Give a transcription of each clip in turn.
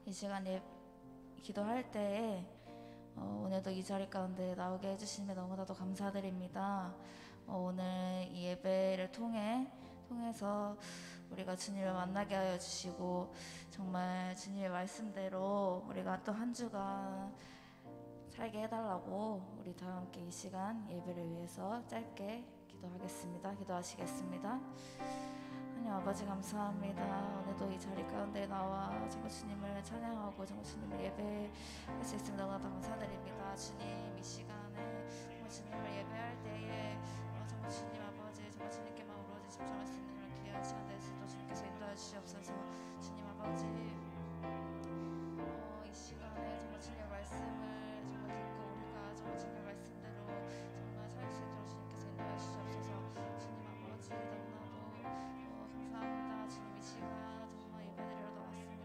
이 시간에 기도할 때에 오늘도 이 자리 가운데 나오게 해주심에 너무나도 감사드립니다. 오늘 이 예배를 통해서 우리가 주님을 만나게 하여 주시고 정말 주님의 말씀대로 우리가 또 한 주간 살게 해달라고 우리 다 함께 이 시간 예배를 위해서 짧게 기도하겠습니다. 기도하시겠습니다. 하나님 아버지 감사합니다. 오늘도 이 자리 가운데 나와 정말 주님을 찬양하고 정말 주님을 예배할 수 있음을 너무나 감사드립니다. 주님 이 시간에 정말 주님을 예배할 때에 정말 주님 아버지 정말 주님께만 오로지 집중할 수 있는 그런 귀한 시간 될 수 있도록 주님께서 인도해 주시옵소서. 주님 아버지 이 시간에 정말 주님의 말씀을 정말 듣고 우리가 정말 주님의 말씀대로 정말 살 수 있도록 주님께서 인도해 주시옵소서. 주님 아버지 너무나도 감사합니다. 주님 이 시간 정말 예배드리러 나왔습니다.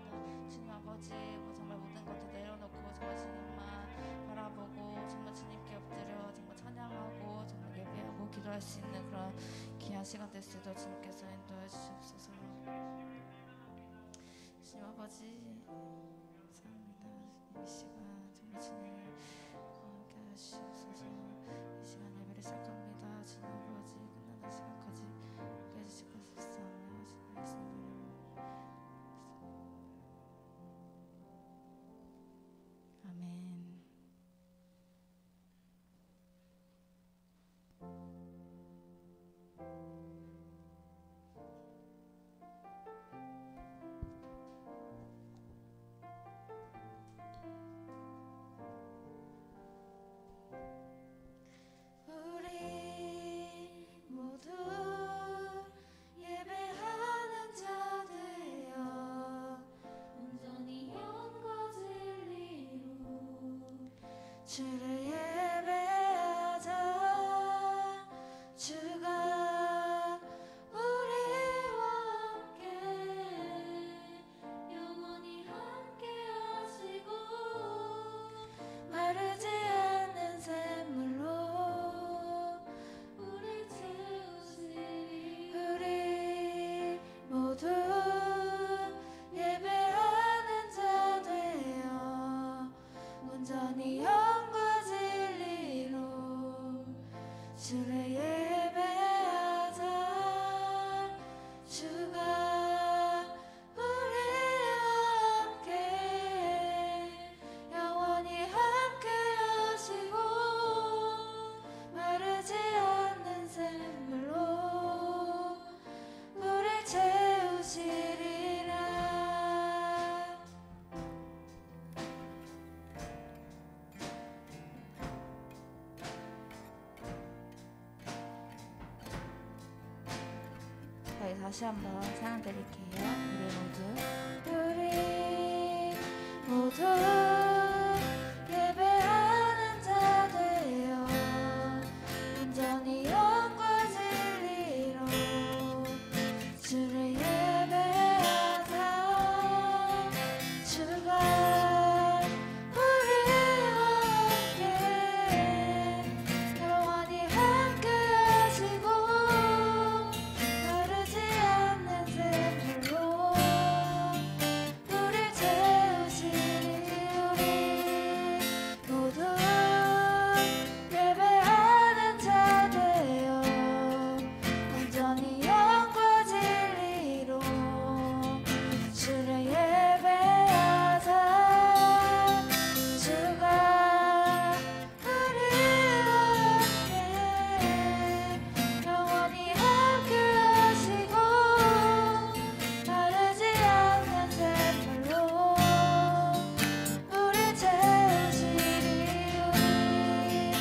주님 아버지 정말 모든 것도 내려놓고 정말 주님만 바라보고 정말 주님께 엎드려 정말 찬양하고 정말 예배하고 기도할 수 있는 그런 귀한 시간 될 수 있도록 주님께서 인도해 주시옵소서. 주님 아버지 감사합니다. 이 시간 정말 주님 함께 하시옵소서. 이 시간 예배를 시작합니다. 주님 아버지 끝나는 시간까지 함께 해주실 것을 사모하며 주님 예수님 아멘. 주를 예배하자. 주가 우리와 함께 영원히 함께 하시고 마르지 않는 샘물로 우리 채우시리. 우리 모두 예배하는 자 되어 온전히 주를 예배하자. 주가 우리와 함께 영원히 함께 하시고 마르지 않는 샘물로 우릴 채우시리라. 저희 다시 한번 찬양 드릴게요. 우리 모두 예배하는 자 되어 온전히 영과 진리로 주를 예배하자. 주가 우리와 함께 영원히 함께 하시고 마르지 않는 샘물로 우릴 채우시리. 우리 모두 예배하는 자 되어 온전히 영과 진리로 주를 예배하자. 주가 우리와 함께 영원히 함께 하시고 마르지 않는 샘물로 우릴 채우시리. 우리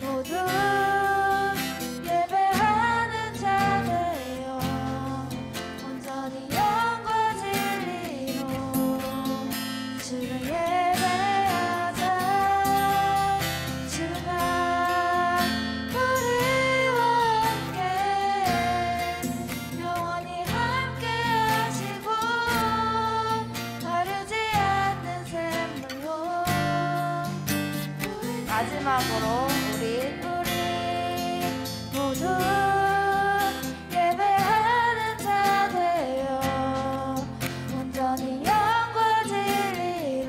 모두 예배하는 자 되어 온전히 영과 진리로 주를 예배하자. 주가 우리와 함께 영원히 함께 하시고 마르지 않는 샘물로 마지막으로 우리 모두 예배하는 자 되어 온전히 영과 진리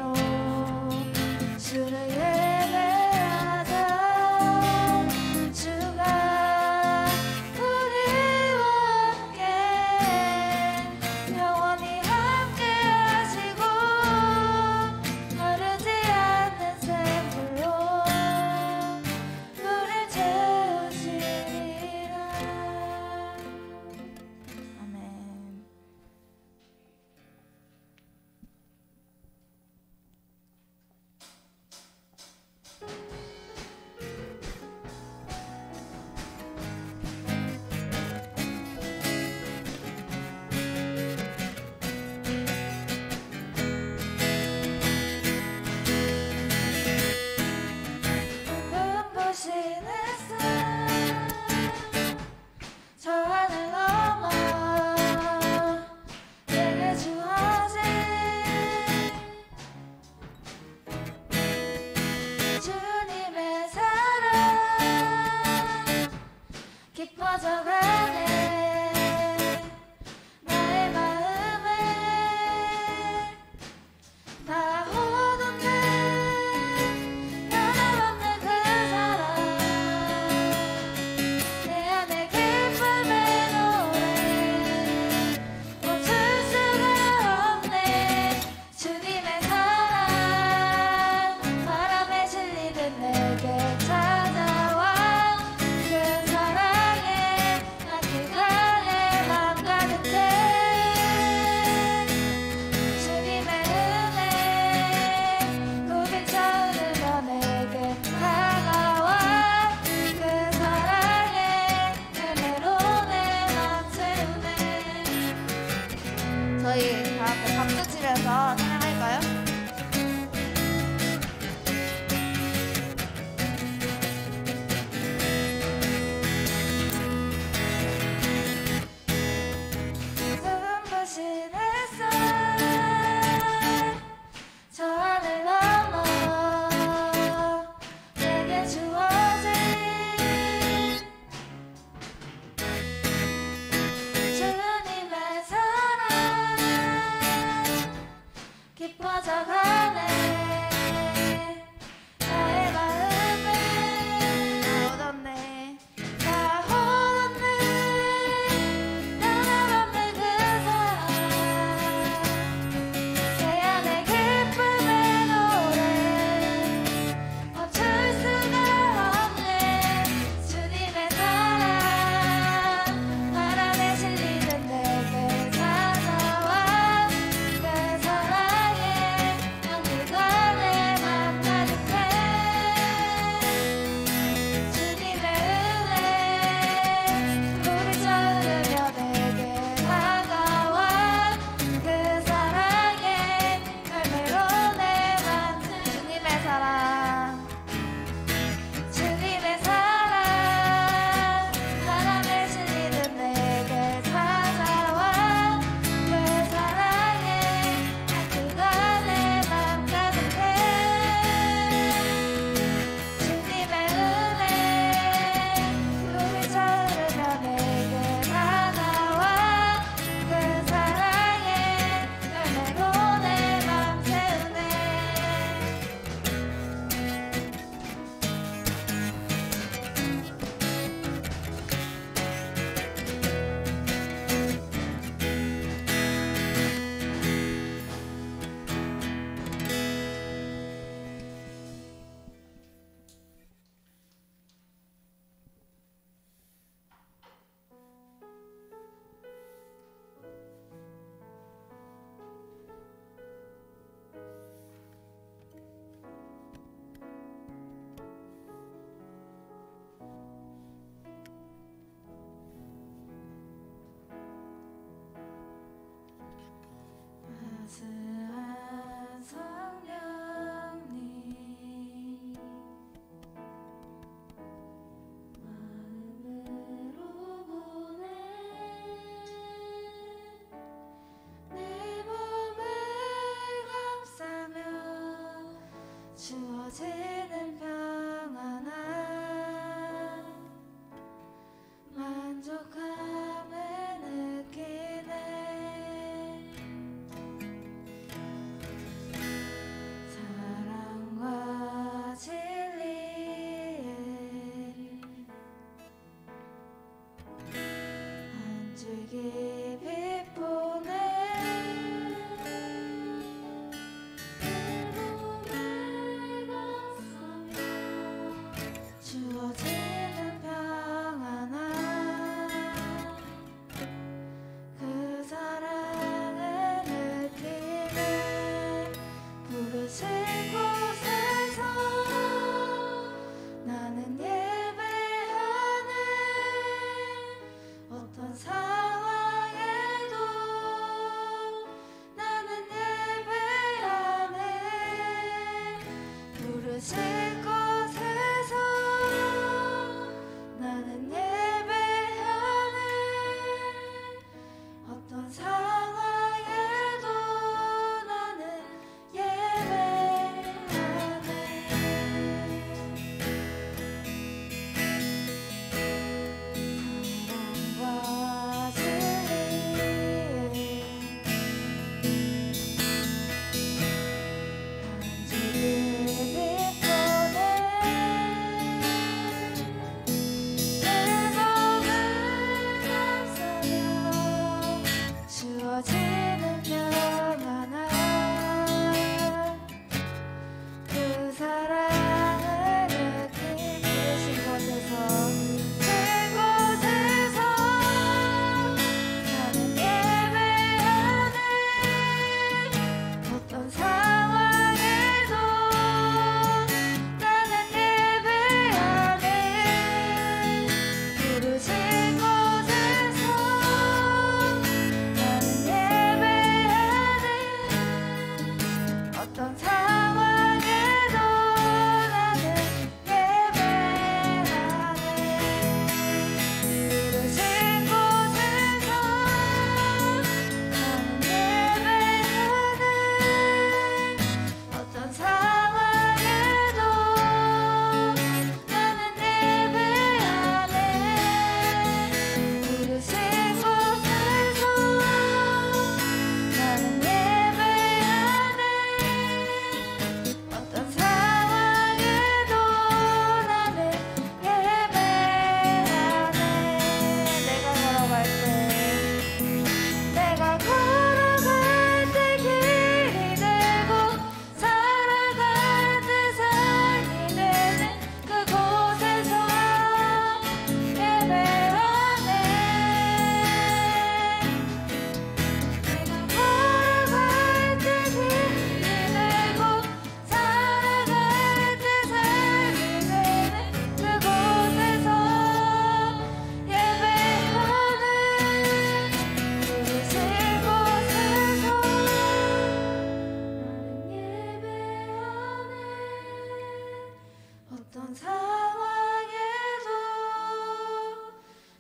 어떤 상황에도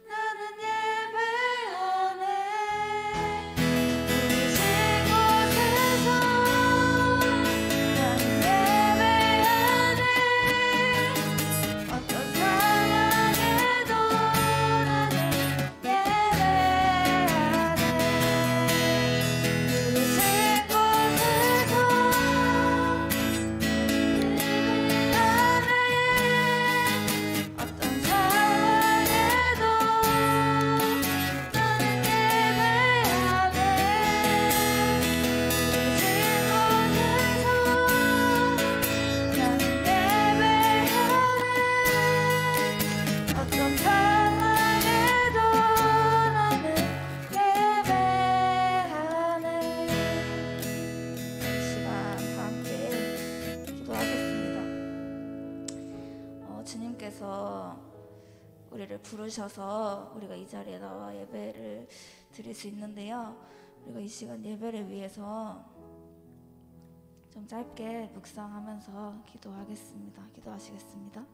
나는 예배하네. 부르신 곳에서 나는 예배하네. 어떤 상황에도 나는 예배하네. 부르신 곳에서 어떤 상황에도 나는 예배하네. 부르신 곳에서 나는 예배하네. 어떤 상황에도 나는 예배하네. 이 시간 다 함께 기도하겠습니다. 주님께서 우리를 부르셔서 우리가 이 자리에 나와 예배를 드릴 수 있는데요. 우리가 이 시간 예배를 위해서 좀 짧게 묵상하면서 기도하겠습니다. 기도하시겠습니다.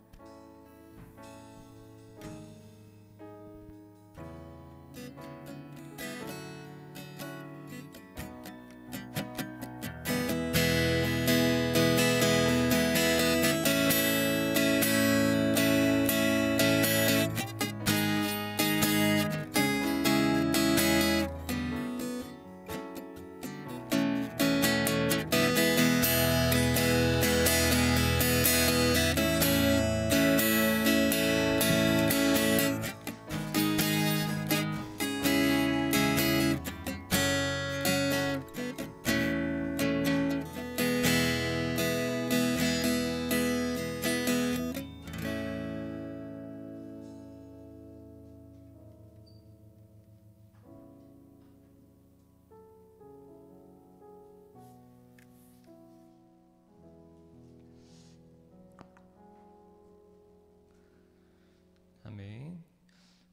아멘.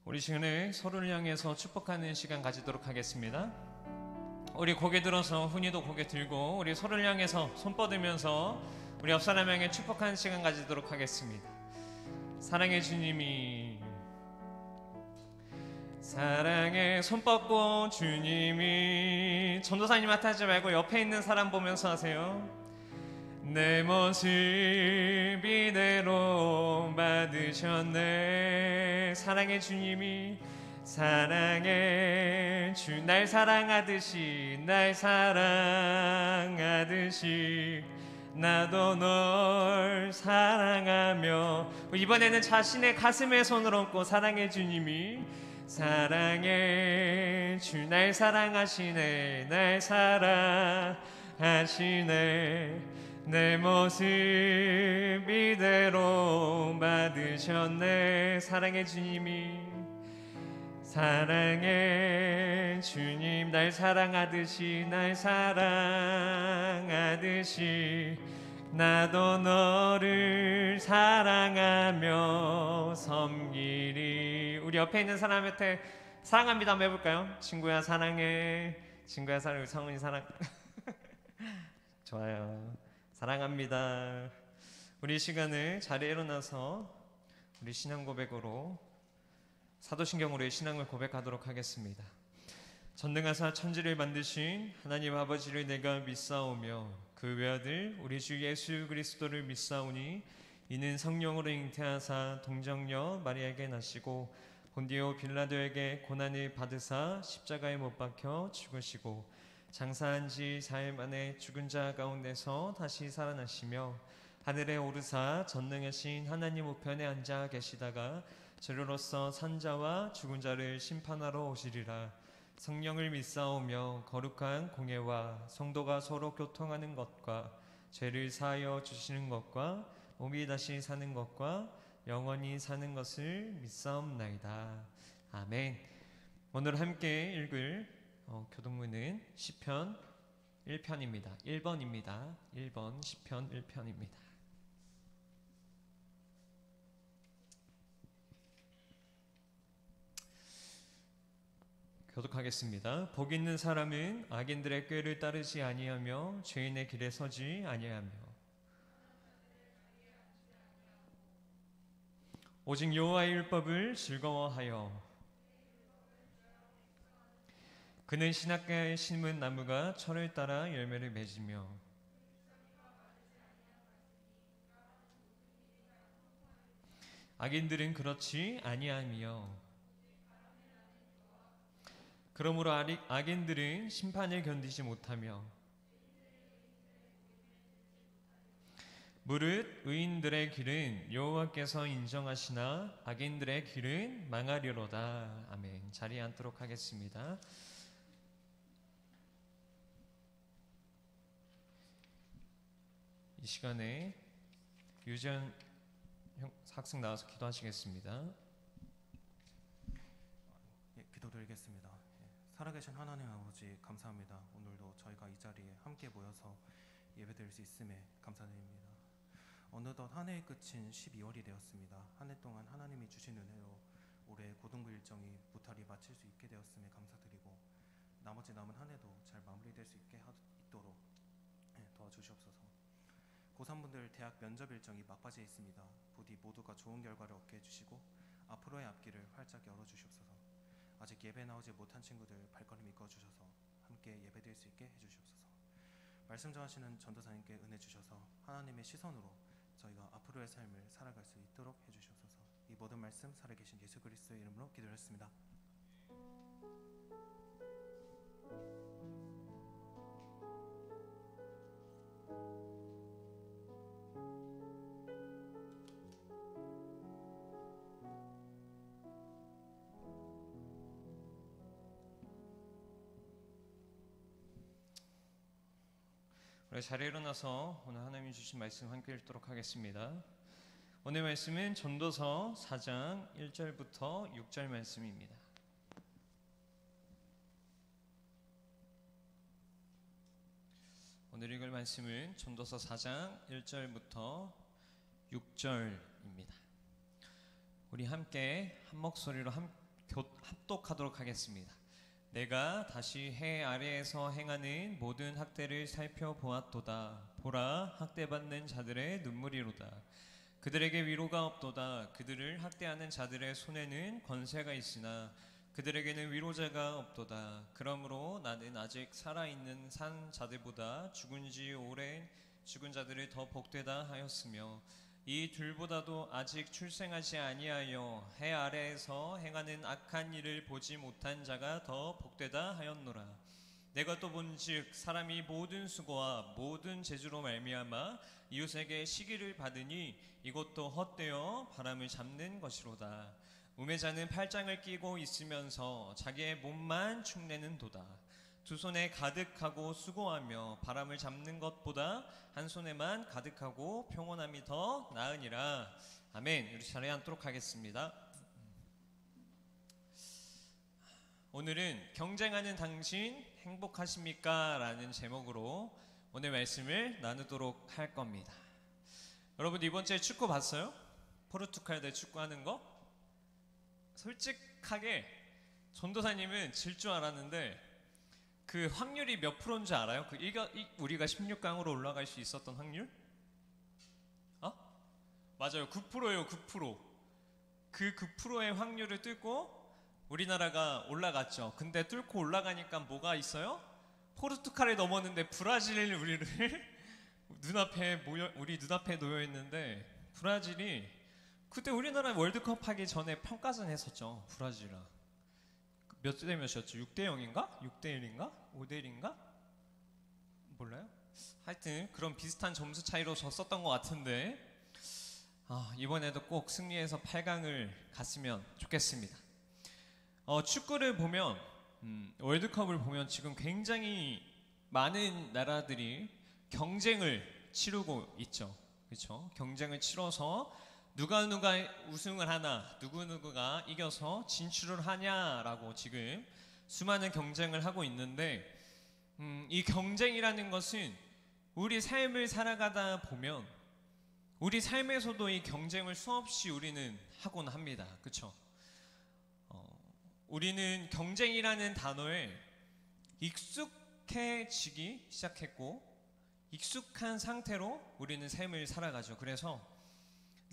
우리 시간에 서로를 향해서 축복하는 시간 가지도록 하겠습니다. 우리 고개 들어서 훈이도 고개 들고 우리 서로를 향해서 손 뻗으면서 우리 옆 사람 향해 축복하는 시간 가지도록 하겠습니다. 사랑의 주님이 사랑의 손 뻗고 주님이 전도사님한테 하지 말고 옆에 있는 사람 보면서 하세요. 내 모습 이대로 받으셨네. 사랑의 주님이 사랑의 주 날 사랑하듯이 날 사랑하듯이 나도 널 사랑하며 이번에는 자신의 가슴에 손을 얹고 사랑의 주님이 사랑의 주 날 사랑하시네 날 사랑하시네 내 모습 이대로 받으셨네. 사랑의 주님이 사랑의 주님 날 사랑하듯이 날 사랑하듯이 나도 너를 사랑하며 섬기리. 우리 옆에 있는 사람한테 사랑합니다 한번 해볼까요? 친구야 사랑해. 친구야 사랑해. 성은이 사랑. 좋아요. 사랑합니다. 우리 시간을 자리에 일어나서 우리 신앙 고백으로 사도신경으로의 신앙을 고백하도록 하겠습니다. 전능하사 천지를 만드신 하나님 아버지를 내가 믿사오며 그 외아들 우리 주 예수 그리스도를 믿사오니 이는 성령으로 잉태하사 동정녀 마리아에게 나시고 본디오 빌라도에게 고난을 받으사 십자가에 못 박혀 죽으시고 장사한 지 4일 만에 죽은 자 가운데서 다시 살아나시며 하늘에 오르사 전능하신 하나님 우편에 앉아 계시다가 저로서 산자와 죽은 자를 심판하러 오시리라. 성령을 믿사오며 거룩한 공예와 성도가 서로 교통하는 것과 죄를 사하여 주시는 것과 몸이 다시 사는 것과 영원히 사는 것을 믿사옵나이다. 아멘. 오늘 함께 읽을 교동문은 시편 1편입니다. 1번입니다. 1번 시편 1편입니다. 교독하겠습니다. 복 있는 사람은 악인들의 꾀를 따르지 아니하며 죄인의 길에 서지 아니하며 오직 여호와의 율법을 즐거워하여 그는 신학가에 심은 나무가 철을 따라 열매를 맺으며 악인들은 그렇지 아니하며 그러므로 악인들은 심판을 견디지 못하며 무릇 의인들의 길은 여호와께서 인정하시나 악인들의 길은 망하리로다. 아멘. 자리에 앉도록 하겠습니다. 이 시간에 유지현 학생 나와서 기도하시겠습니다. 기도드리겠습니다. 살아계신 하나님 아버지 감사합니다. 오늘도 저희가 이 자리에 함께 모여서 예배드릴 수 있음에 감사드립니다. 어느덧 한 해의 끝인 12월이 되었습니다. 한 해 동안 하나님이 주신 은혜로 올해 고등부 일정이 무탈히 마칠 수 있게 되었음에 감사드리고 나머지 남은 한 해도 잘 마무리될 수 있도록 도와주시옵소서. 고3분들 대학 면접 일정이 막바지에 있습니다. 부디 모두가 좋은 결과를 얻게 해주시고 앞으로의 앞길을 활짝 열어주시옵소서. 아직 예배 나오지 못한 친구들 발걸음 이끌어주셔서 함께 예배드릴 수 있게 해주시옵소서. 말씀 전하시는 전도사님께 은혜 주셔서 하나님의 시선으로 저희가 앞으로의 삶을 살아갈 수 있도록 해주시옵소서. 이 모든 말씀 살아계신 예수 그리스도의 이름으로 기도했습니다. 우리 자리에 일어나서 오늘 하나님이 주신 말씀 함께 읽도록 하겠습니다. 오늘 말씀은 전도서 4장 1절부터 6절 말씀입니다. 오늘 읽을 말씀은 전도서 4장 1절부터 6절입니다. 우리 함께 한 목소리로 합독하도록 하겠습니다. 내가 다시 해 아래에서 행하는 모든 학대를 살펴보았도다. 보라, 학대받는 자들의 눈물이로다. 그들에게 위로가 없도다. 그들을 학대하는 자들의 손에는 권세가 있으나 그들에게는 위로자가 없도다. 그러므로 나는 아직 살아있는 산 자들보다 죽은 지 오랜 죽은 자들을 더 복되다 하였으며 이 둘보다도 아직 출생하지 아니하여 해 아래에서 행하는 악한 일을 보지 못한 자가 더 복되다 하였노라. 내가 또 본즉 사람이 모든 수고와 모든 재주로 말미암아 이웃에게 시기를 받으니 이것도 헛되어 바람을 잡는 것이로다. 우매자는 팔짱을 끼고 있으면서 자기의 몸만 축내는 도다. 두 손에 가득하고 수고하며 바람을 잡는 것보다 한 손에만 가득하고 평온함이 더 나으니라. 아멘. 우리 자리에 앉도록 하겠습니다. 오늘은 경쟁하는 당신 행복하십니까? 라는 제목으로 오늘 말씀을 나누도록 할 겁니다. 여러분 이번 주에 축구 봤어요? 포르투갈 대 축구하는 거? 솔직하게 전도사님은 질 줄 알았는데 그 확률이 몇 프로인 줄 알아요? 우리가 16강으로 올라갈 수 있었던 확률? 맞아요. 9%예요. 9%. 그 9%의 확률을 뚫고 우리나라가 올라갔죠. 근데 뚫고 올라가니까 뭐가 있어요? 포르투갈을 넘었는데 브라질을 우리 눈앞에 놓여 있는데 브라질이 그때 우리나라 월드컵 하기 전에 평가전 했었죠. 브라질이랑. 몇 대 몇이었죠? 6대 0인가? 6대 1인가? 5대 1인가? 몰라요? 하여튼 그런 비슷한 점수 차이로 졌었던 것 같은데 이번에도 꼭 승리해서 8강을 갔으면 좋겠습니다. 축구를 보면 월드컵을 보면 지금 굉장히 많은 나라들이 경쟁을 치르고 있죠. 그렇죠? 경쟁을 치러서 누가 우승을 하나, 누구가 이겨서 진출을 하냐라고 지금 수많은 경쟁을 하고 있는데 이 경쟁이라는 것은 우리 삶을 살아가다 보면 우리 삶에서도 이 경쟁을 수없이 우리는 하곤 합니다. 그렇죠? 우리는 경쟁이라는 단어에 익숙해지기 시작했고 익숙한 상태로 우리는 삶을 살아가죠. 그래서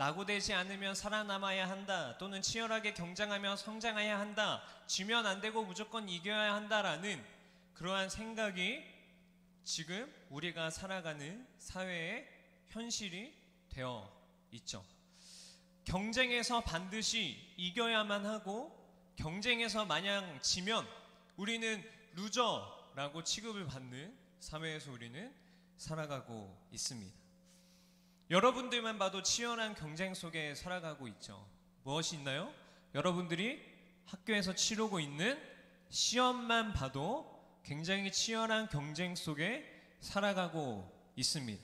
낙오되지 않으면 살아남아야 한다, 또는 치열하게 경쟁하며 성장해야 한다, 지면 안 되고 무조건 이겨야 한다라는 그러한 생각이 지금 우리가 살아가는 사회의 현실이 되어 있죠. 경쟁에서 반드시 이겨야만 하고, 경쟁에서 마냥 지면 우리는 루저라고 취급을 받는 사회에서 우리는 살아가고 있습니다. 여러분들만 봐도 치열한 경쟁 속에 살아가고 있죠. 무엇이 있나요? 여러분들이 학교에서 치르고 있는 시험만 봐도 굉장히 치열한 경쟁 속에 살아가고 있습니다.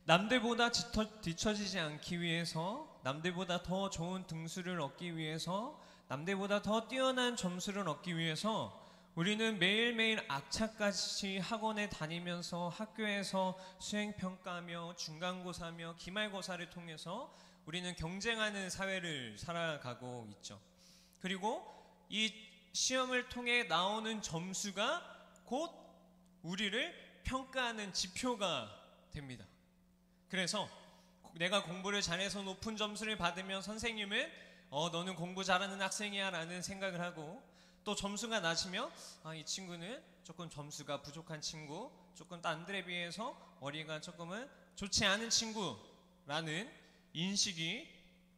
남들보다 뒤처지지 않기 위해서, 남들보다 더 좋은 등수를 얻기 위해서, 남들보다 더 뛰어난 점수를 얻기 위해서 우리는 매일매일 악착같이 학원에 다니면서 학교에서 수행평가하며 중간고사며 기말고사를 통해서 우리는 경쟁하는 사회를 살아가고 있죠. 그리고 이 시험을 통해 나오는 점수가 곧 우리를 평가하는 지표가 됩니다. 그래서 내가 공부를 잘해서 높은 점수를 받으면 선생님은 너는 공부 잘하는 학생이야 라는 생각을 하고, 또 점수가 낮으면 이 친구는 조금 점수가 부족한 친구, 조금 딴들에 비해서 머리가 조금은 좋지 않은 친구라는 인식이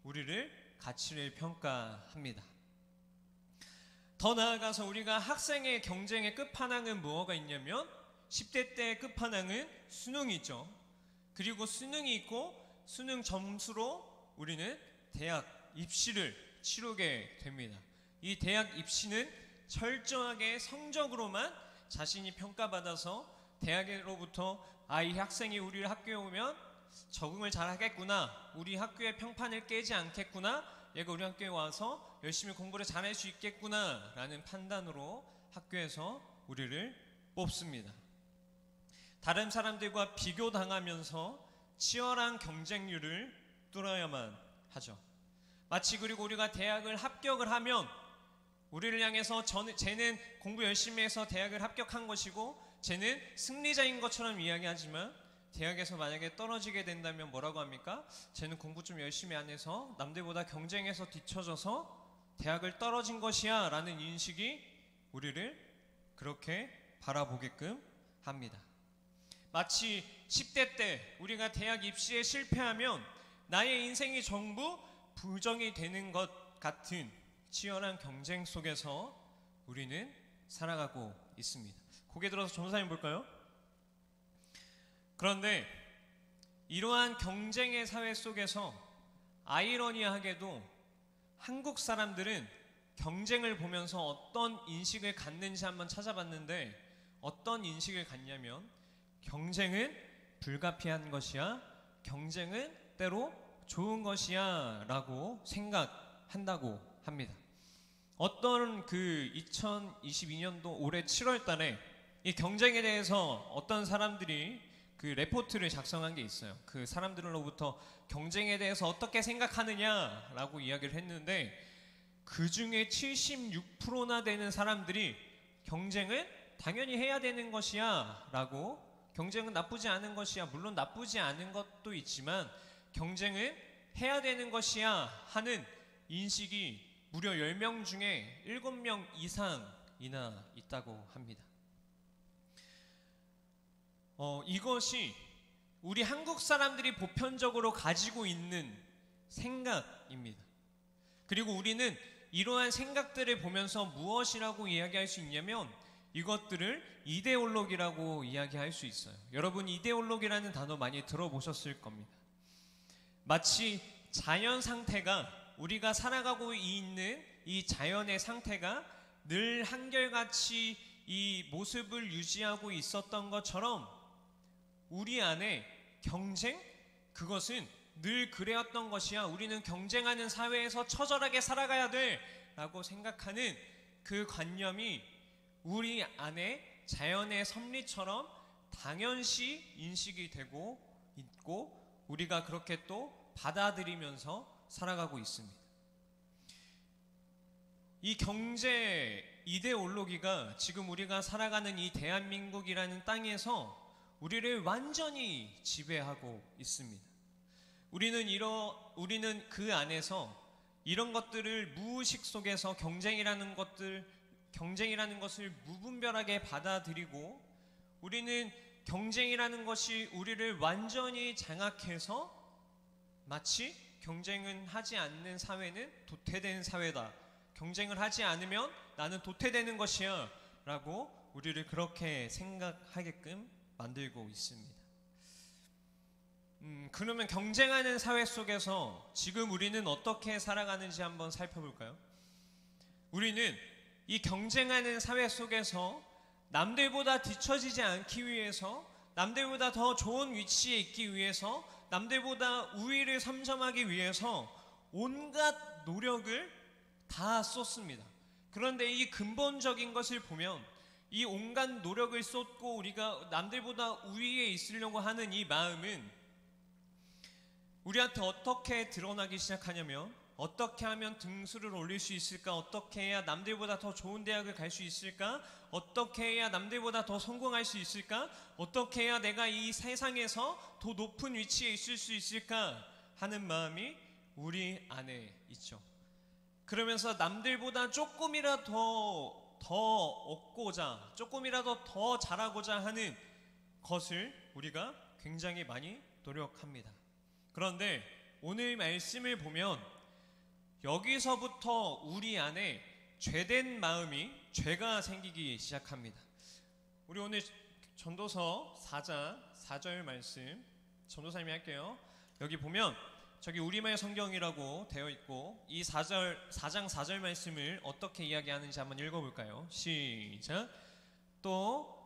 우리를 가치를 평가합니다. 더 나아가서 우리가 학생의 경쟁의 끝판왕은 뭐가 있냐면 10대 때 끝판왕은 수능이죠. 그리고 수능이 있고 수능 점수로 우리는 대학 입시를 치르게 됩니다. 이 대학 입시는 철저하게 성적으로만 자신이 평가받아서 대학으로부터 이 학생이 우리 학교에 오면 적응을 잘 하겠구나, 우리 학교의 평판을 깨지 않겠구나, 얘가 우리 학교에 와서 열심히 공부를 잘할 수 있겠구나 라는 판단으로 학교에서 우리를 뽑습니다. 다른 사람들과 비교당하면서 치열한 경쟁률을 뚫어야만 하죠. 마치 그리고 우리가 대학을 합격을 하면 우리를 향해서 쟤는 공부 열심히 해서 대학을 합격한 것이고 쟤는 승리자인 것처럼 이야기하지만, 대학에서 만약에 떨어지게 된다면 뭐라고 합니까? 쟤는 공부 좀 열심히 안 해서 남들보다 경쟁해서 뒤처져서 대학을 떨어진 것이야 라는 인식이 우리를 그렇게 바라보게끔 합니다. 마치 10대 때 우리가 대학 입시에 실패하면 나의 인생이 전부 부정이 되는 것 같은 치열한 경쟁 속에서 우리는 살아가고 있습니다. 고개 들어서 전도사님 볼까요? 그런데 이러한 경쟁의 사회 속에서 아이러니하게도 한국 사람들은 경쟁을 보면서 어떤 인식을 갖는지 한번 찾아봤는데, 어떤 인식을 갖냐면 경쟁은 불가피한 것이야, 경쟁은 때로 좋은 것이야 라고 생각한다고 합니다. 어떤 2022년도 올해 7월 달에 이 경쟁에 대해서 어떤 사람들이 레포트를 작성한 게 있어요. 그 사람들로부터 경쟁에 대해서 어떻게 생각하느냐라고 이야기를 했는데, 그 중에 76%나 되는 사람들이 경쟁은 당연히 해야 되는 것이야 라고, 경쟁은 나쁘지 않은 것이야, 물론 나쁘지 않은 것도 있지만 경쟁은 해야 되는 것이야 하는 인식이 무려 10명 중에 7명 이상이나 있다고 합니다. 이것이 우리 한국 사람들이 보편적으로 가지고 있는 생각입니다. 그리고 우리는 이러한 생각들을 보면서 무엇이라고 이야기할 수 있냐면 이것들을 이데올로기라고 이야기할 수 있어요. 여러분, 이데올로기라는 단어 많이 들어보셨을 겁니다. 마치 자연 상태가, 우리가 살아가고 있는 이 자연의 상태가 늘 한결같이 이 모습을 유지하고 있었던 것처럼 우리 안에 경쟁, 그것은 늘 그래왔던 것이야, 우리는 경쟁하는 사회에서 처절하게 살아가야 돼 라고 생각하는 그 관념이 우리 안에 자연의 섭리처럼 당연시 인식이 되고 있고, 우리가 그렇게 또 받아들이면서 살아가고 있습니다. 이 경제 이데올로기가 지금 우리가 살아가는 이 대한민국이라는 땅에서 우리를 완전히 지배하고 있습니다. 우리는 그 안에서 이런 것들을 무의식 속에서 경쟁이라는 것을 무분별하게 받아들이고, 우리는 경쟁이라는 것이 우리를 완전히 장악해서 마치 경쟁은 하지 않는 사회는 도태된 사회다, 경쟁을 하지 않으면 나는 도태되는 것이야 라고 우리를 그렇게 생각하게끔 만들고 있습니다. 그러면 경쟁하는 사회 속에서 지금 우리는 어떻게 살아가는지 한번 살펴볼까요? 우리는 이 경쟁하는 사회 속에서 남들보다 뒤처지지 않기 위해서, 남들보다 더 좋은 위치에 있기 위해서, 남들보다 우위를 삼점하기 위해서 온갖 노력을 다 쏟습니다. 그런데 이 근본적인 것을 보면 이 온갖 노력을 쏟고 우리가 남들보다 우위에 있으려고 하는 이 마음은 우리한테 어떻게 드러나기 시작하냐면, 어떻게 하면 등수를 올릴 수 있을까? 어떻게 해야 남들보다 더 좋은 대학을 갈 수 있을까? 어떻게 해야 남들보다 더 성공할 수 있을까? 어떻게 해야 내가 이 세상에서 더 높은 위치에 있을 수 있을까? 하는 마음이 우리 안에 있죠. 그러면서 남들보다 조금이라도 더 얻고자, 조금이라도 더 잘하고자 하는 것을 우리가 굉장히 많이 노력합니다. 그런데 오늘 말씀을 보면 여기서부터 우리 안에 죄된 마음이, 죄가 생기기 시작합니다. 우리 오늘 전도서 4장 4절 말씀 전도사님이 할게요. 여기 보면 저기 우리말 성경이라고 되어 있고, 이 4장 4절 말씀을 어떻게 이야기하는지 한번 읽어볼까요? 시작. 또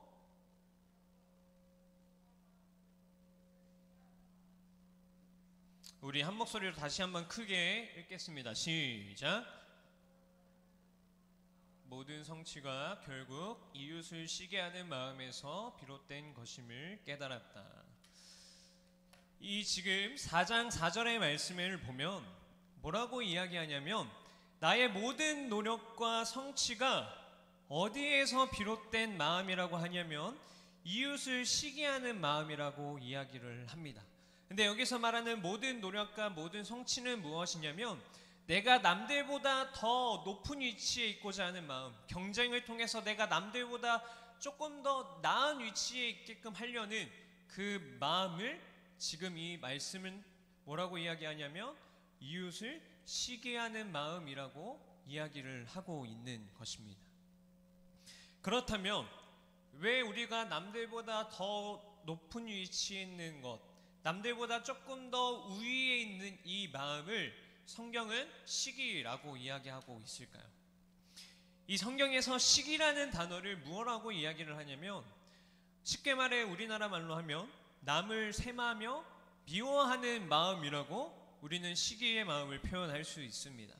우리 한 목소리로 다시 한번 크게 읽겠습니다. 시작. 모든 성취가 결국 이웃을 시기하는 마음에서 비롯된 것임을 깨달았다. 이 지금 4장 4절의 말씀을 보면 뭐라고 이야기하냐면, 나의 모든 노력과 성취가 어디에서 비롯된 마음이라고 하냐면 이웃을 시기하는 마음이라고 이야기를 합니다. 근데 여기서 말하는 모든 노력과 모든 성취는 무엇이냐면, 내가 남들보다 더 높은 위치에 있고자 하는 마음, 경쟁을 통해서 내가 남들보다 조금 더 나은 위치에 있게끔 하려는 그 마음을 지금 이 말씀은 뭐라고 이야기하냐면 이웃을 시기하는 마음이라고 이야기를 하고 있는 것입니다. 그렇다면 왜 우리가 남들보다 더 높은 위치에 있는 것, 남들보다 조금 더 우위에 있는 이 마음을 성경은 시기라고 이야기하고 있을까요? 이 성경에서 시기라는 단어를 무엇라고 이야기를 하냐면, 쉽게 말해 우리나라 말로 하면 남을 세마하며 미워하는 마음이라고 우리는 시기의 마음을 표현할 수 있습니다.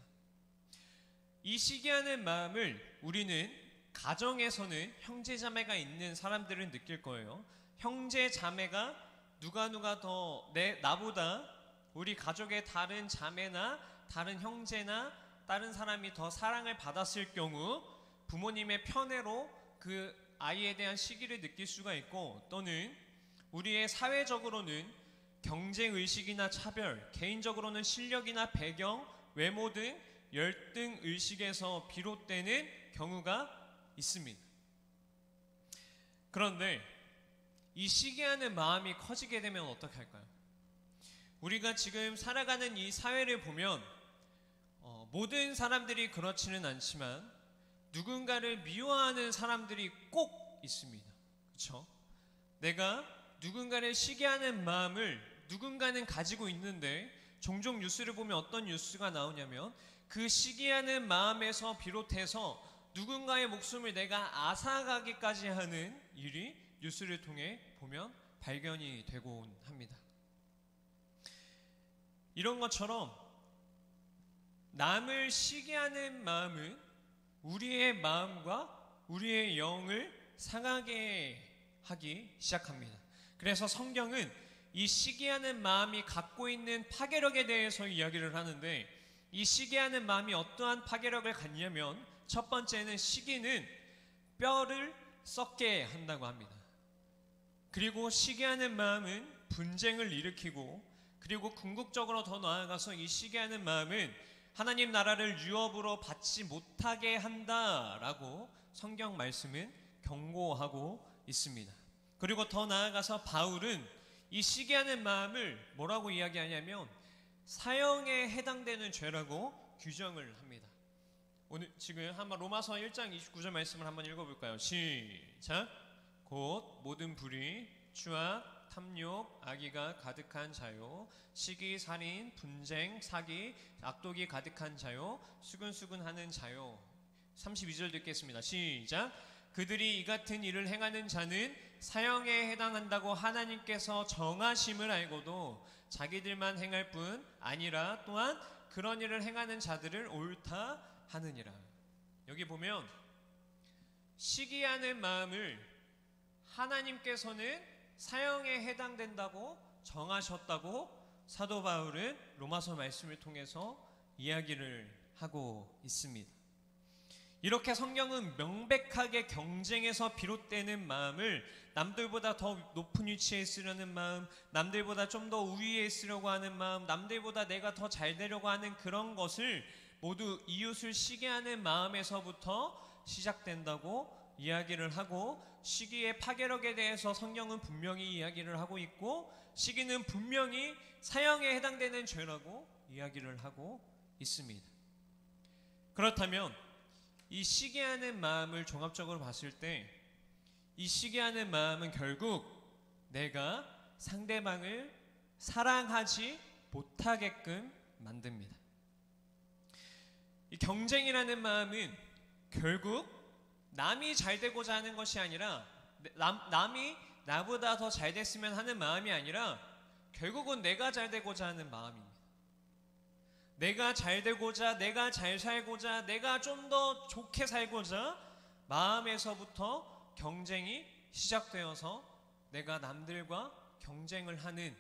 이 시기하는 마음을 우리는 가정에서는 형제자매가 있는 사람들은 느낄 거예요. 형제자매가 누가 더 나보다 우리 가족의 다른 자매나 다른 형제나 다른 사람이 더 사랑을 받았을 경우 부모님의 편애로 그 아이에 대한 시기를 느낄 수가 있고, 또는 우리의 사회적으로는 경쟁의식이나 차별, 개인적으로는 실력이나 배경, 외모 등 열등의식에서 비롯되는 경우가 있습니다. 그런데 이 시기하는 마음이 커지게 되면 어떻게 할까요? 우리가 지금 살아가는 이 사회를 보면 모든 사람들이 그렇지는 않지만 누군가를 미워하는 사람들이 꼭 있습니다. 그렇죠? 내가 누군가를 시기하는 마음을 누군가는 가지고 있는데, 종종 뉴스를 보면 어떤 뉴스가 나오냐면 그 시기하는 마음에서 비롯해서 누군가의 목숨을 내가 앗아가기까지 하는 일이 뉴스를 통해 보면 발견이 되곤 합니다. 이런 것처럼 남을 시기하는 마음은 우리의 마음과 우리의 영을 상하게 하기 시작합니다. 그래서 성경은 이 시기하는 마음이 갖고 있는 파괴력에 대해서 이야기를 하는데, 이 시기하는 마음이 어떠한 파괴력을 갖냐면, 첫 번째는 시기는 뼈를 썩게 한다고 합니다. 그리고 시기하는 마음은 분쟁을 일으키고, 그리고 궁극적으로 더 나아가서 이 시기하는 마음은 하나님 나라를 유업으로 받지 못하게 한다라고 성경 말씀은 경고하고 있습니다. 그리고 더 나아가서 바울은 이 시기하는 마음을 뭐라고 이야기하냐면 사형에 해당되는 죄라고 규정을 합니다. 오늘 지금 한번 로마서 1장 29절 말씀을 한번 읽어볼까요? 시작. 곧 모든 불의, 추악, 탐욕, 악의가 가득한 자요, 시기, 살인, 분쟁, 사기, 악독이 가득한 자요, 수근수근하는 자요. 32절 듣겠습니다. 시작. 그들이 이 같은 일을 행하는 자는 사형에 해당한다고 하나님께서 정하심을 알고도 자기들만 행할 뿐 아니라 또한 그런 일을 행하는 자들을 옳다 하느니라. 여기 보면 시기하는 마음을 하나님께서는 사형에 해당된다고 정하셨다고 사도 바울은 로마서 말씀을 통해서 이야기를 하고 있습니다. 이렇게 성경은 명백하게 경쟁에서 비롯되는 마음을 남들보다 더 높은 위치에 있으려는 마음, 남들보다 좀 더 우위에 있으려고 하는 마음, 남들보다 내가 더 잘 되려고 하는 그런 것을 모두 이웃을 시기하는 마음에서부터 시작된다고 이야기를 하고, 시기의 파괴력에 대해서 성경은 분명히 이야기를 하고 있고, 시기는 분명히 사형에 해당되는 죄라고 이야기를 하고 있습니다. 그렇다면 이 시기하는 마음을 종합적으로 봤을 때 이 시기하는 마음은 결국 내가 상대방을 사랑하지 못하게끔 만듭니다. 이 경쟁이라는 마음은 결국 남이 잘 되고자 하는 것이 아니라, 남이 나보다 더 잘 됐으면 하는 마음이 아니라 결국은 내가 잘 되고자 하는 마음입니다. 내가 잘 되고자, 내가 잘 살고자, 내가 좀 더 좋게 살고자 마음에서부터 경쟁이 시작되어서 내가 남들과 경쟁을 하는,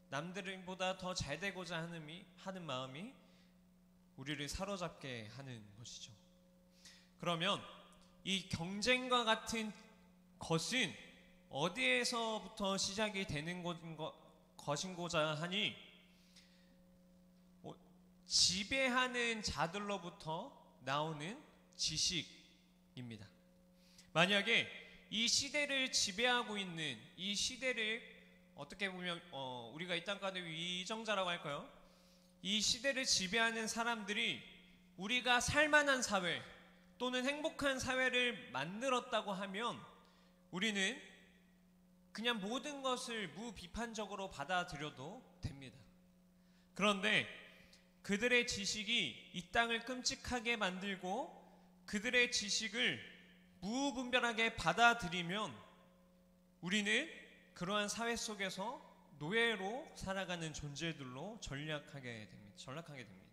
남들보다 더 잘 되고자 하는 마음이 우리를 사로잡게 하는 것이죠. 그러면 이 경쟁과 같은 것은 어디에서부터 시작이 되는 것인고자 하니, 지배하는 자들로부터 나오는 지식입니다. 만약에 이 시대를 지배하고 있는, 이 시대를 어떻게 보면 우리가 이 땅가운데 위정자라고 할까요? 이 시대를 지배하는 사람들이 우리가 살만한 사회 또는 행복한 사회를 만들었다고 하면 우리는 그냥 모든 것을 무비판적으로 받아들여도 됩니다. 그런데 그들의 지식이 이 땅을 끔찍하게 만들고 그들의 지식을 무분별하게 받아들이면 우리는 그러한 사회 속에서 노예로 살아가는 존재들로 전락하게 됩니다.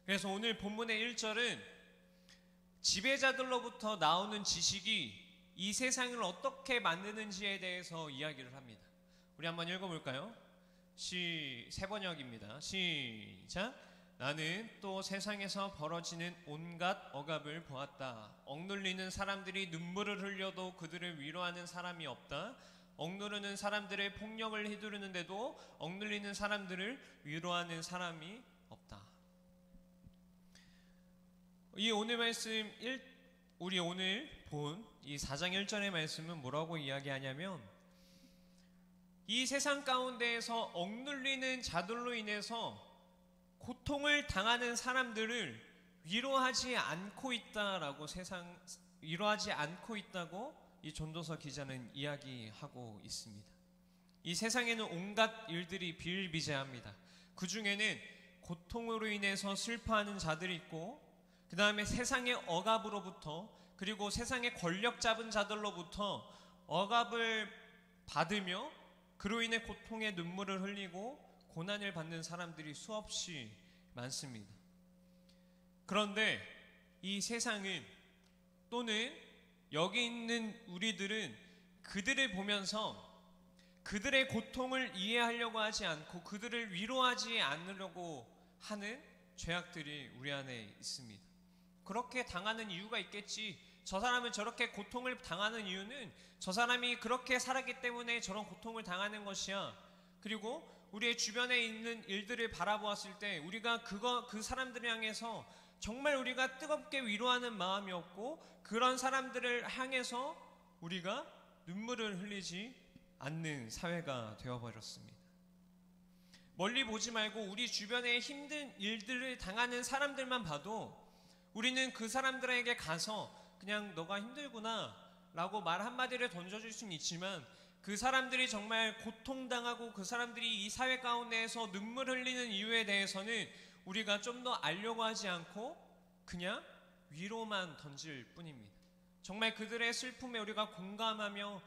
그래서 오늘 본문의 1절은 지배자들로부터 나오는 지식이 이 세상을 어떻게 만드는지에 대해서 이야기를 합니다. 우리 한번 읽어볼까요? 세번역입니다. 시작. 나는 또 세상에서 벌어지는 온갖 억압을 보았다. 억눌리는 사람들이 눈물을 흘려도 그들을 위로하는 사람이 없다. 억누르는 사람들의 폭력을 휘두르는데도 억눌리는 사람들을 위로하는 사람이 없다. 이 오늘 말씀 우리 오늘 본 이 4장 1절의 말씀은 뭐라고 이야기하냐면, 이 세상 가운데에서 억눌리는 자들로 인해서 고통을 당하는 사람들을 위로하지 않고 있다고 이 전도서 기자는 이야기하고 있습니다. 이 세상에는 온갖 일들이 비일비재합니다. 그 중에는 고통으로 인해서 슬퍼하는 자들이 있고, 그 다음에 세상의 억압으로부터, 그리고 세상의 권력 잡은 자들로부터 억압을 받으며 그로 인해 고통의 눈물을 흘리고 고난을 받는 사람들이 수없이 많습니다. 그런데 이 세상은, 또는 여기 있는 우리들은 그들을 보면서 그들의 고통을 이해하려고 하지 않고 그들을 위로하지 않으려고 하는 죄악들이 우리 안에 있습니다. 그렇게 당하는 이유가 있겠지. 저 사람은 저렇게 고통을 당하는 이유는 저 사람이 그렇게 살았기 때문에 저런 고통을 당하는 것이야. 그리고 우리의 주변에 있는 일들을 바라보았을 때 우리가 그 사람들을 향해서 정말 우리가 뜨겁게 위로하는 마음이 없고 그런 사람들을 향해서 우리가 눈물을 흘리지 않는 사회가 되어버렸습니다. 멀리 보지 말고 우리 주변에 힘든 일들을 당하는 사람들만 봐도 우리는 그 사람들에게 가서 그냥 너가 힘들구나 라고 말 한마디를 던져줄 수는 있지만 그 사람들이 정말 고통당하고 그 사람들이 이 사회 가운데에서 눈물 흘리는 이유에 대해서는 우리가 좀 더 알려고 하지 않고 그냥 위로만 던질 뿐입니다. 정말 그들의 슬픔에 우리가 공감하며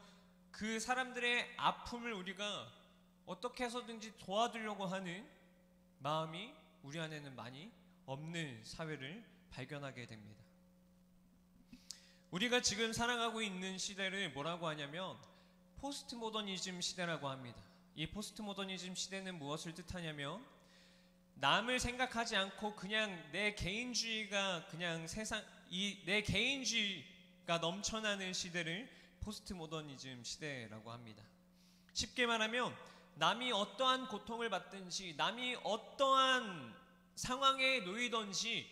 그 사람들의 아픔을 우리가 어떻게 해서든지 도와주려고 하는 마음이 우리 안에는 많이 없는 사회를 발견하게 됩니다. 우리가 지금 살아가고 있는 시대를 뭐라고 하냐면 포스트 모더니즘 시대라고 합니다. 이 포스트 모더니즘 시대는 무엇을 뜻하냐면 남을 생각하지 않고 그냥 내 개인주의가 그냥 내 개인주의가 넘쳐나는 시대를 포스트 모더니즘 시대라고 합니다. 쉽게 말하면 남이 어떠한 고통을 받든지 남이 어떠한 상황에 놓이든지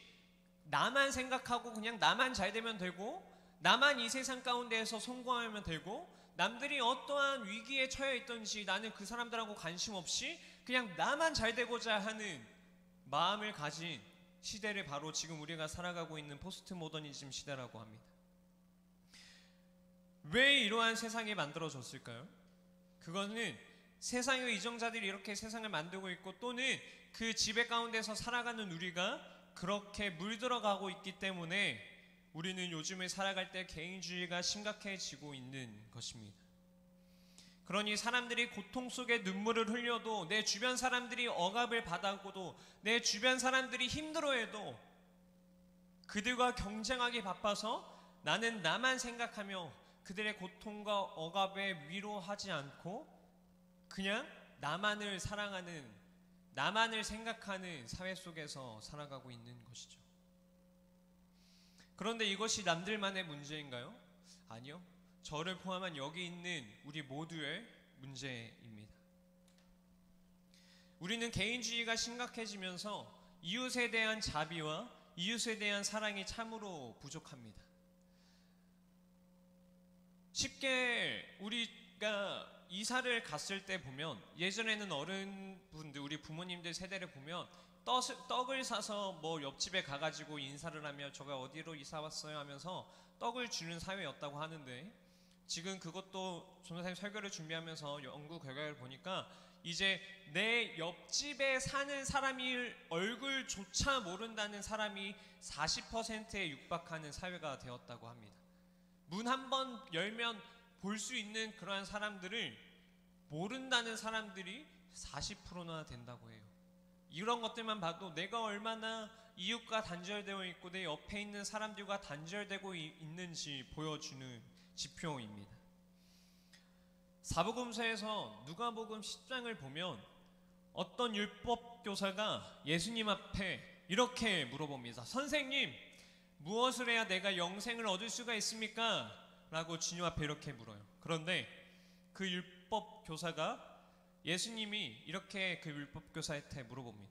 나만 생각하고 그냥 나만 잘 되면 되고 나만 이 세상 가운데에서 성공하면 되고 남들이 어떠한 위기에 처해 있든지 나는 그 사람들하고 관심 없이 그냥 나만 잘 되고자 하는 마음을 가진 시대를 바로 지금 우리가 살아가고 있는 포스트 모더니즘 시대라고 합니다. 왜 이러한 세상이 만들어졌을까요? 그거는 세상의 이정자들이 이렇게 세상을 만들고 있고 또는 그 지배 가운데서 살아가는 우리가 그렇게 물들어가고 있기 때문에 우리는 요즘에 살아갈 때 개인주의가 심각해지고 있는 것입니다. 그러니 사람들이 고통 속에 눈물을 흘려도 내 주변 사람들이 억압을 받아고도 내 주변 사람들이 힘들어해도 그들과 경쟁하기 바빠서 나는 나만 생각하며 그들의 고통과 억압에 위로하지 않고 그냥 나만을 사랑하는 나만을 생각하는 사회 속에서 살아가고 있는 것이죠. 그런데 이것이 남들만의 문제인가요? 아니요. 저를 포함한 여기 있는 우리 모두의 문제입니다. 우리는 개인주의가 심각해지면서 이웃에 대한 자비와 이웃에 대한 사랑이 참으로 부족합니다. 쉽게 우리가 이사를 갔을 때 보면 예전에는 어른분들 우리 부모님들 세대를 보면 떡을 사서 뭐 옆집에 가가지고 인사를 하며 저가 어디로 이사 왔어요 하면서 떡을 주는 사회였다고 하는데 지금 그것도 전도사님 설교를 준비하면서 연구 결과를 보니까 이제 내 옆집에 사는 사람이 얼굴조차 모른다는 사람이 40%에 육박하는 사회가 되었다고 합니다. 문 한 번 열면 볼 수 있는 그러한 사람들을 모른다는 사람들이 40%나 된다고 해요. 이런 것들만 봐도 내가 얼마나 이웃과 단절되어 있고 내 옆에 있는 사람들과 단절되고 있는지 보여주는 지표입니다. 사복음서에서 누가복음 10장을 보면 어떤 율법 교사가 예수님 앞에 이렇게 물어봅니다. 선생님, 무엇을 해야 내가 영생을 얻을 수가 있습니까? 라고 주님 앞에 이렇게 물어요. 그런데 그 율법 교사가 예수님이 이렇게 그 율법 교사한테 물어봅니다.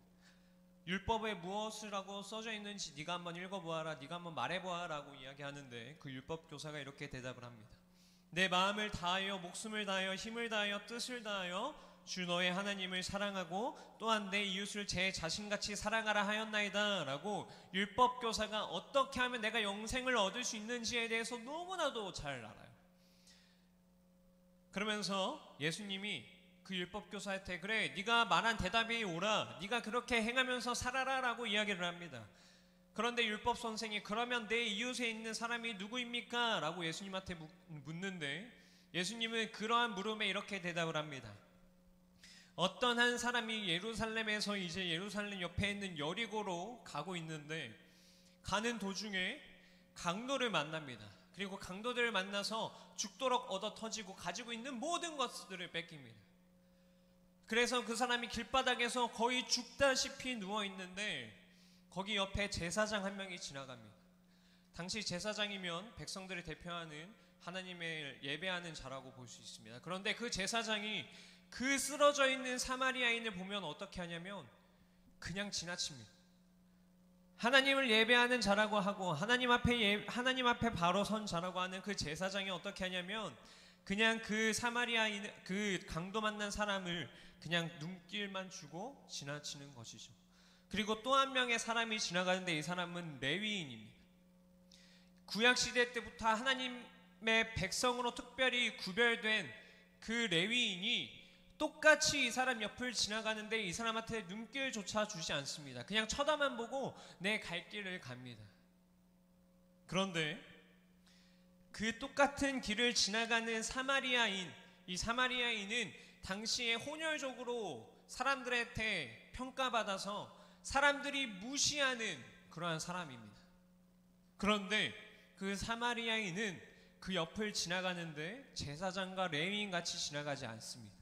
율법에 무엇이라고 써져 있는지 네가 한번 읽어보아라, 네가 한번 말해보아 라고 이야기하는데 그 율법 교사가 이렇게 대답을 합니다. 내 마음을 다하여 목숨을 다하여 힘을 다하여 뜻을 다하여 주 너의 하나님을 사랑하고 또한 내 이웃을 제 자신같이 사랑하라 하였나이다 라고 율법 교사가 어떻게 하면 내가 영생을 얻을 수 있는지에 대해서 너무나도 잘 알아요. 그러면서 예수님이 그 율법 교사한테 그래 네가 말한 대답이 옳아, 네가 그렇게 행하면서 살아라 라고 이야기를 합니다. 그런데 율법 선생이 그러면 내 이웃에 있는 사람이 누구입니까? 라고 예수님한테 묻는데 예수님은 그러한 물음에 이렇게 대답을 합니다. 어떤 한 사람이 예루살렘에서 이제 예루살렘 옆에 있는 여리고로 가고 있는데 가는 도중에 강도를 만납니다. 그리고 강도들을 만나서 죽도록 얻어 터지고 가지고 있는 모든 것들을 뺏깁니다. 그래서 그 사람이 길바닥에서 거의 죽다시피 누워 있는데 거기 옆에 제사장 한 명이 지나갑니다. 당시 제사장이면 백성들을 대표하는 하나님을 예배하는 자라고 볼 수 있습니다. 그런데 그 제사장이 그 쓰러져 있는 사마리아인을 보면 어떻게 하냐면 그냥 지나칩니다. 하나님을 예배하는 자라고 하고 하나님 앞에 바로 선 자라고 하는 그 제사장이 어떻게 하냐면 그냥 그 사마리아인, 그 강도 만난 사람을 그냥 눈길만 주고 지나치는 것이죠. 그리고 또 한 명의 사람이 지나가는데 이 사람은 레위인입니다. 구약시대 때부터 하나님의 백성으로 특별히 구별된 그 레위인이 똑같이 이 사람 옆을 지나가는데 이 사람한테 눈길조차 주지 않습니다. 그냥 쳐다만 보고 내 갈 길을 갑니다. 그런데 그 똑같은 길을 지나가는 사마리아인, 이 사마리아인은 당시에 혼혈적으로 사람들한테 평가받아서 사람들이 무시하는 그러한 사람입니다. 그런데 그 사마리아인은 그 옆을 지나가는데 제사장과 레위인 같이 지나가지 않습니다.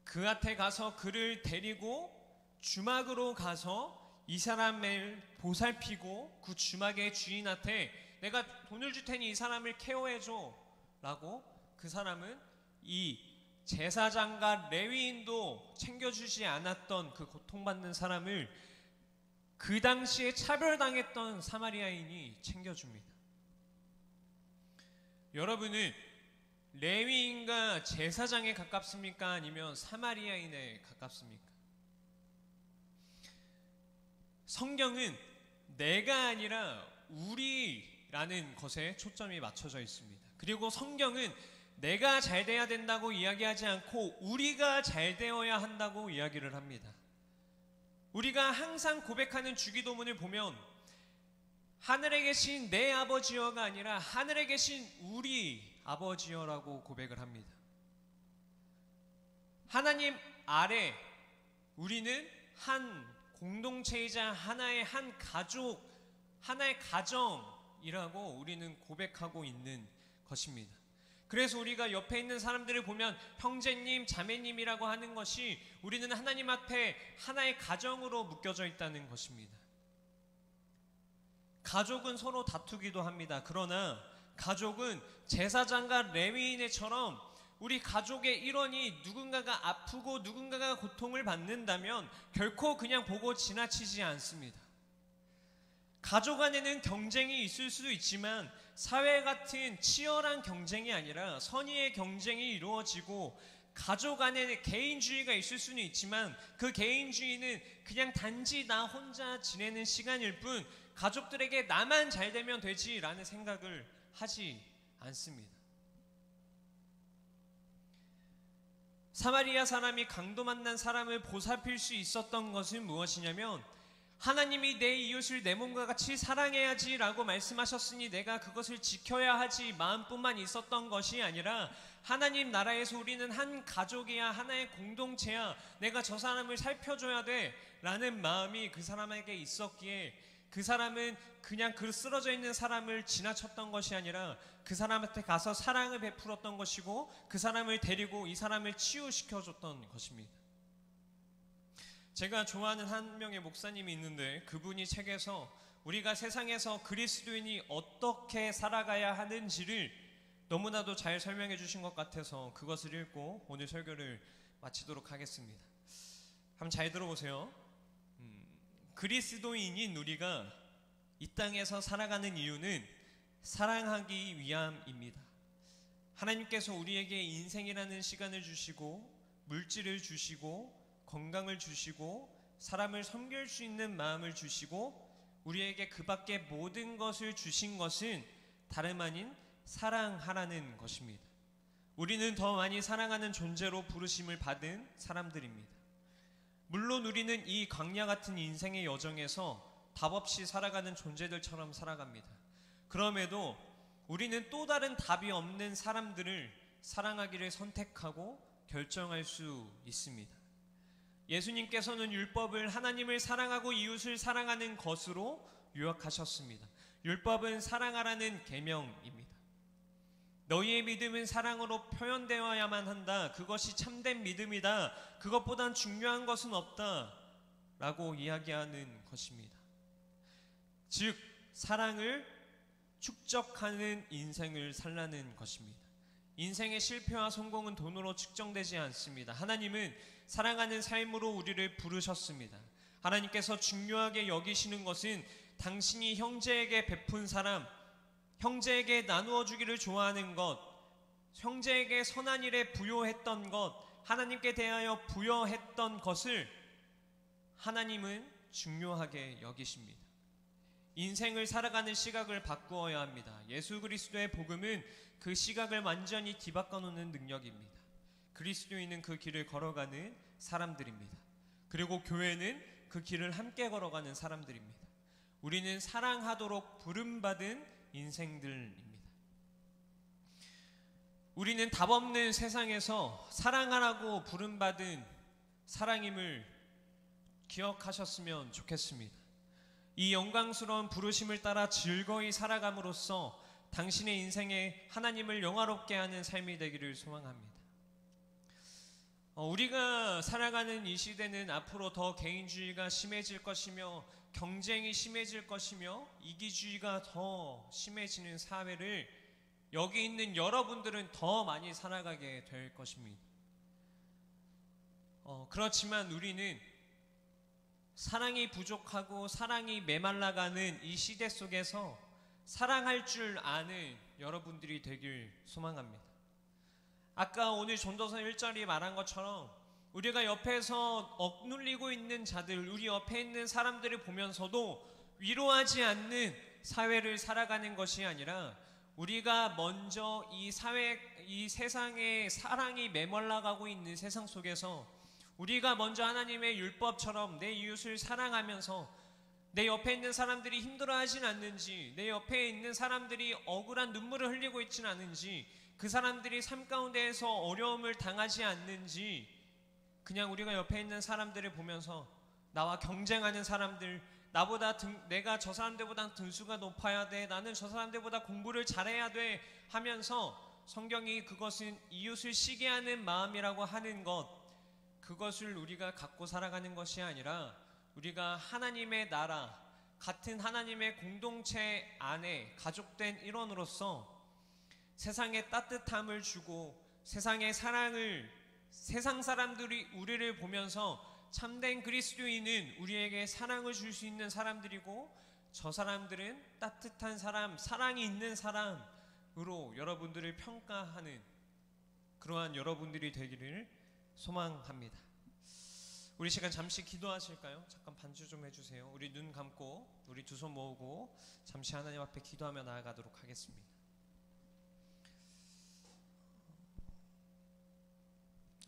그한테 가서 그를 데리고 주막으로 가서 이 사람을 보살피고 그 주막의 주인한테 내가 돈을 줄 테니 이 사람을 케어해줘 라고 그 사람은 이 제사장과 레위인도 챙겨주지 않았던 그 고통받는 사람을 그 당시에 차별당했던 사마리아인이 챙겨줍니다. 여러분은 레위인과 제사장에 가깝습니까? 아니면 사마리아인에 가깝습니까? 성경은 내가 아니라 우리라는 것에 초점이 맞춰져 있습니다. 그리고 성경은 내가 잘 돼야 된다고 이야기하지 않고 우리가 잘 되어야 한다고 이야기를 합니다. 우리가 항상 고백하는 주기도문을 보면 하늘에 계신 내 아버지여가 아니라 하늘에 계신 우리 아버지여라고 고백을 합니다. 하나님 아래 우리는 한 공동체이자 하나의 한 가족, 하나의 가정이라고 우리는 고백하고 있는 것입니다. 그래서 우리가 옆에 있는 사람들을 보면 형제님, 자매님이라고 하는 것이 우리는 하나님 앞에 하나의 가정으로 묶여져 있다는 것입니다. 가족은 서로 다투기도 합니다. 그러나 가족은 제사장과 레위인처럼 우리 가족의 일원이 누군가가 아프고 누군가가 고통을 받는다면 결코 그냥 보고 지나치지 않습니다. 가족 안에는 경쟁이 있을 수도 있지만 사회 같은 치열한 경쟁이 아니라 선의의 경쟁이 이루어지고 가족 안에는 개인주의가 있을 수는 있지만 그 개인주의는 그냥 단지 나 혼자 지내는 시간일 뿐 가족들에게 나만 잘 되면 되지라는 생각을 하지 않습니다. 사마리아 사람이 강도 만난 사람을 보살필 수 있었던 것은 무엇이냐면 하나님이 내 이웃을 내 몸과 같이 사랑해야지 라고 말씀하셨으니 내가 그것을 지켜야 하지 마음뿐만 있었던 것이 아니라 하나님 나라에서 우리는 한 가족이야, 하나의 공동체야, 내가 저 사람을 살펴줘야 돼 라는 마음이 그 사람에게 있었기에 그 사람은 그냥 그 쓰러져 있는 사람을 지나쳤던 것이 아니라 그 사람한테 가서 사랑을 베풀었던 것이고 그 사람을 데리고 이 사람을 치유시켜줬던 것입니다. 제가 좋아하는 한 명의 목사님이 있는데 그분이 책에서 우리가 세상에서 그리스도인이 어떻게 살아가야 하는지를 너무나도 잘 설명해 주신 것 같아서 그것을 읽고 오늘 설교를 마치도록 하겠습니다. 한번 잘 들어보세요. 그리스도인인 우리가 이 땅에서 살아가는 이유는 사랑하기 위함입니다. 하나님께서 우리에게 인생이라는 시간을 주시고 물질을 주시고 건강을 주시고 사람을 섬길 수 있는 마음을 주시고 우리에게 그 밖에 모든 것을 주신 것은 다름 아닌 사랑하라는 것입니다. 우리는 더 많이 사랑하는 존재로 부르심을 받은 사람들입니다. 물론 우리는 이 광야 같은 인생의 여정에서 답 없이 살아가는 존재들처럼 살아갑니다. 그럼에도 우리는 또 다른 답이 없는 사람들을 사랑하기를 선택하고 결정할 수 있습니다. 예수님께서는 율법을 하나님을 사랑하고 이웃을 사랑하는 것으로 요약하셨습니다. 율법은 사랑하라는 계명입니다. 너희의 믿음은 사랑으로 표현되어야만 한다. 그것이 참된 믿음이다. 그것보단 중요한 것은 없다. 라고 이야기하는 것입니다. 즉 사랑을 축적하는 인생을 살라는 것입니다. 인생의 실패와 성공은 돈으로 측정되지 않습니다. 하나님은 사랑하는 삶으로 우리를 부르셨습니다. 하나님께서 중요하게 여기시는 것은 당신이 형제에게 베푼 사람, 형제에게 나누어 주기를 좋아하는 것, 형제에게 선한 일에 부요했던 것, 하나님께 대하여 부여했던 것을 하나님은 중요하게 여기십니다. 인생을 살아가는 시각을 바꾸어야 합니다. 예수 그리스도의 복음은 그 시각을 완전히 뒤바꿔 놓는 능력입니다. 그리스도인은 그 길을 걸어가는 사람들입니다. 그리고 교회는 그 길을 함께 걸어가는 사람들입니다. 우리는 사랑하도록 부름받은 인생들입니다. 우리는 답없는 세상에서 사랑하라고 부름받은 사랑임을 기억하셨으면 좋겠습니다. 이 영광스러운 부르심을 따라 즐거이 살아감으로써 당신의 인생에 하나님을 영화롭게 하는 삶이 되기를 소망합니다. 우리가 살아가는 이 시대는 앞으로 더 개인주의가 심해질 것이며 경쟁이 심해질 것이며 이기주의가 더 심해지는 사회를 여기 있는 여러분들은 더 많이 살아가게 될 것입니다. 그렇지만 우리는 사랑이 부족하고 사랑이 메말라가는 이 시대 속에서 사랑할 줄 아는 여러분들이 되길 소망합니다. 아까 오늘 전도서 1절이 말한 것처럼 우리가 옆에서 억눌리고 있는 자들, 우리 옆에 있는 사람들을 보면서도 위로하지 않는 사회를 살아가는 것이 아니라 우리가 먼저 이 세상에 사랑이 메말라가고 있는 세상 속에서 우리가 먼저 하나님의 율법처럼 내 이웃을 사랑하면서 내 옆에 있는 사람들이 힘들어하진 않는지, 내 옆에 있는 사람들이 억울한 눈물을 흘리고 있지는 않은지, 그 사람들이 삶 가운데에서 어려움을 당하지 않는지, 그냥 우리가 옆에 있는 사람들을 보면서 나와 경쟁하는 사람들, 내가 저 사람들보다 등수가 높아야 돼, 나는 저 사람들보다 공부를 잘해야 돼 하면서 성경이 그것은 이웃을 시기하는 마음이라고 하는 것, 그것을 우리가 갖고 살아가는 것이 아니라 우리가 하나님의 나라, 같은 하나님의 공동체 안에 가족된 일원으로서 세상에 따뜻함을 주고 세상의 사랑을, 세상 사람들이 우리를 보면서 참된 그리스도인은 우리에게 사랑을 줄 수 있는 사람들이고 저 사람들은 따뜻한 사람, 사랑이 있는 사람으로 여러분들을 평가하는 그러한 여러분들이 되기를 소망합니다. 우리 시간 잠시 기도하실까요? 잠깐 반주 좀 해주세요. 우리 눈 감고 우리 두 손 모으고 잠시 하나님 앞에 기도하며 나아가도록 하겠습니다.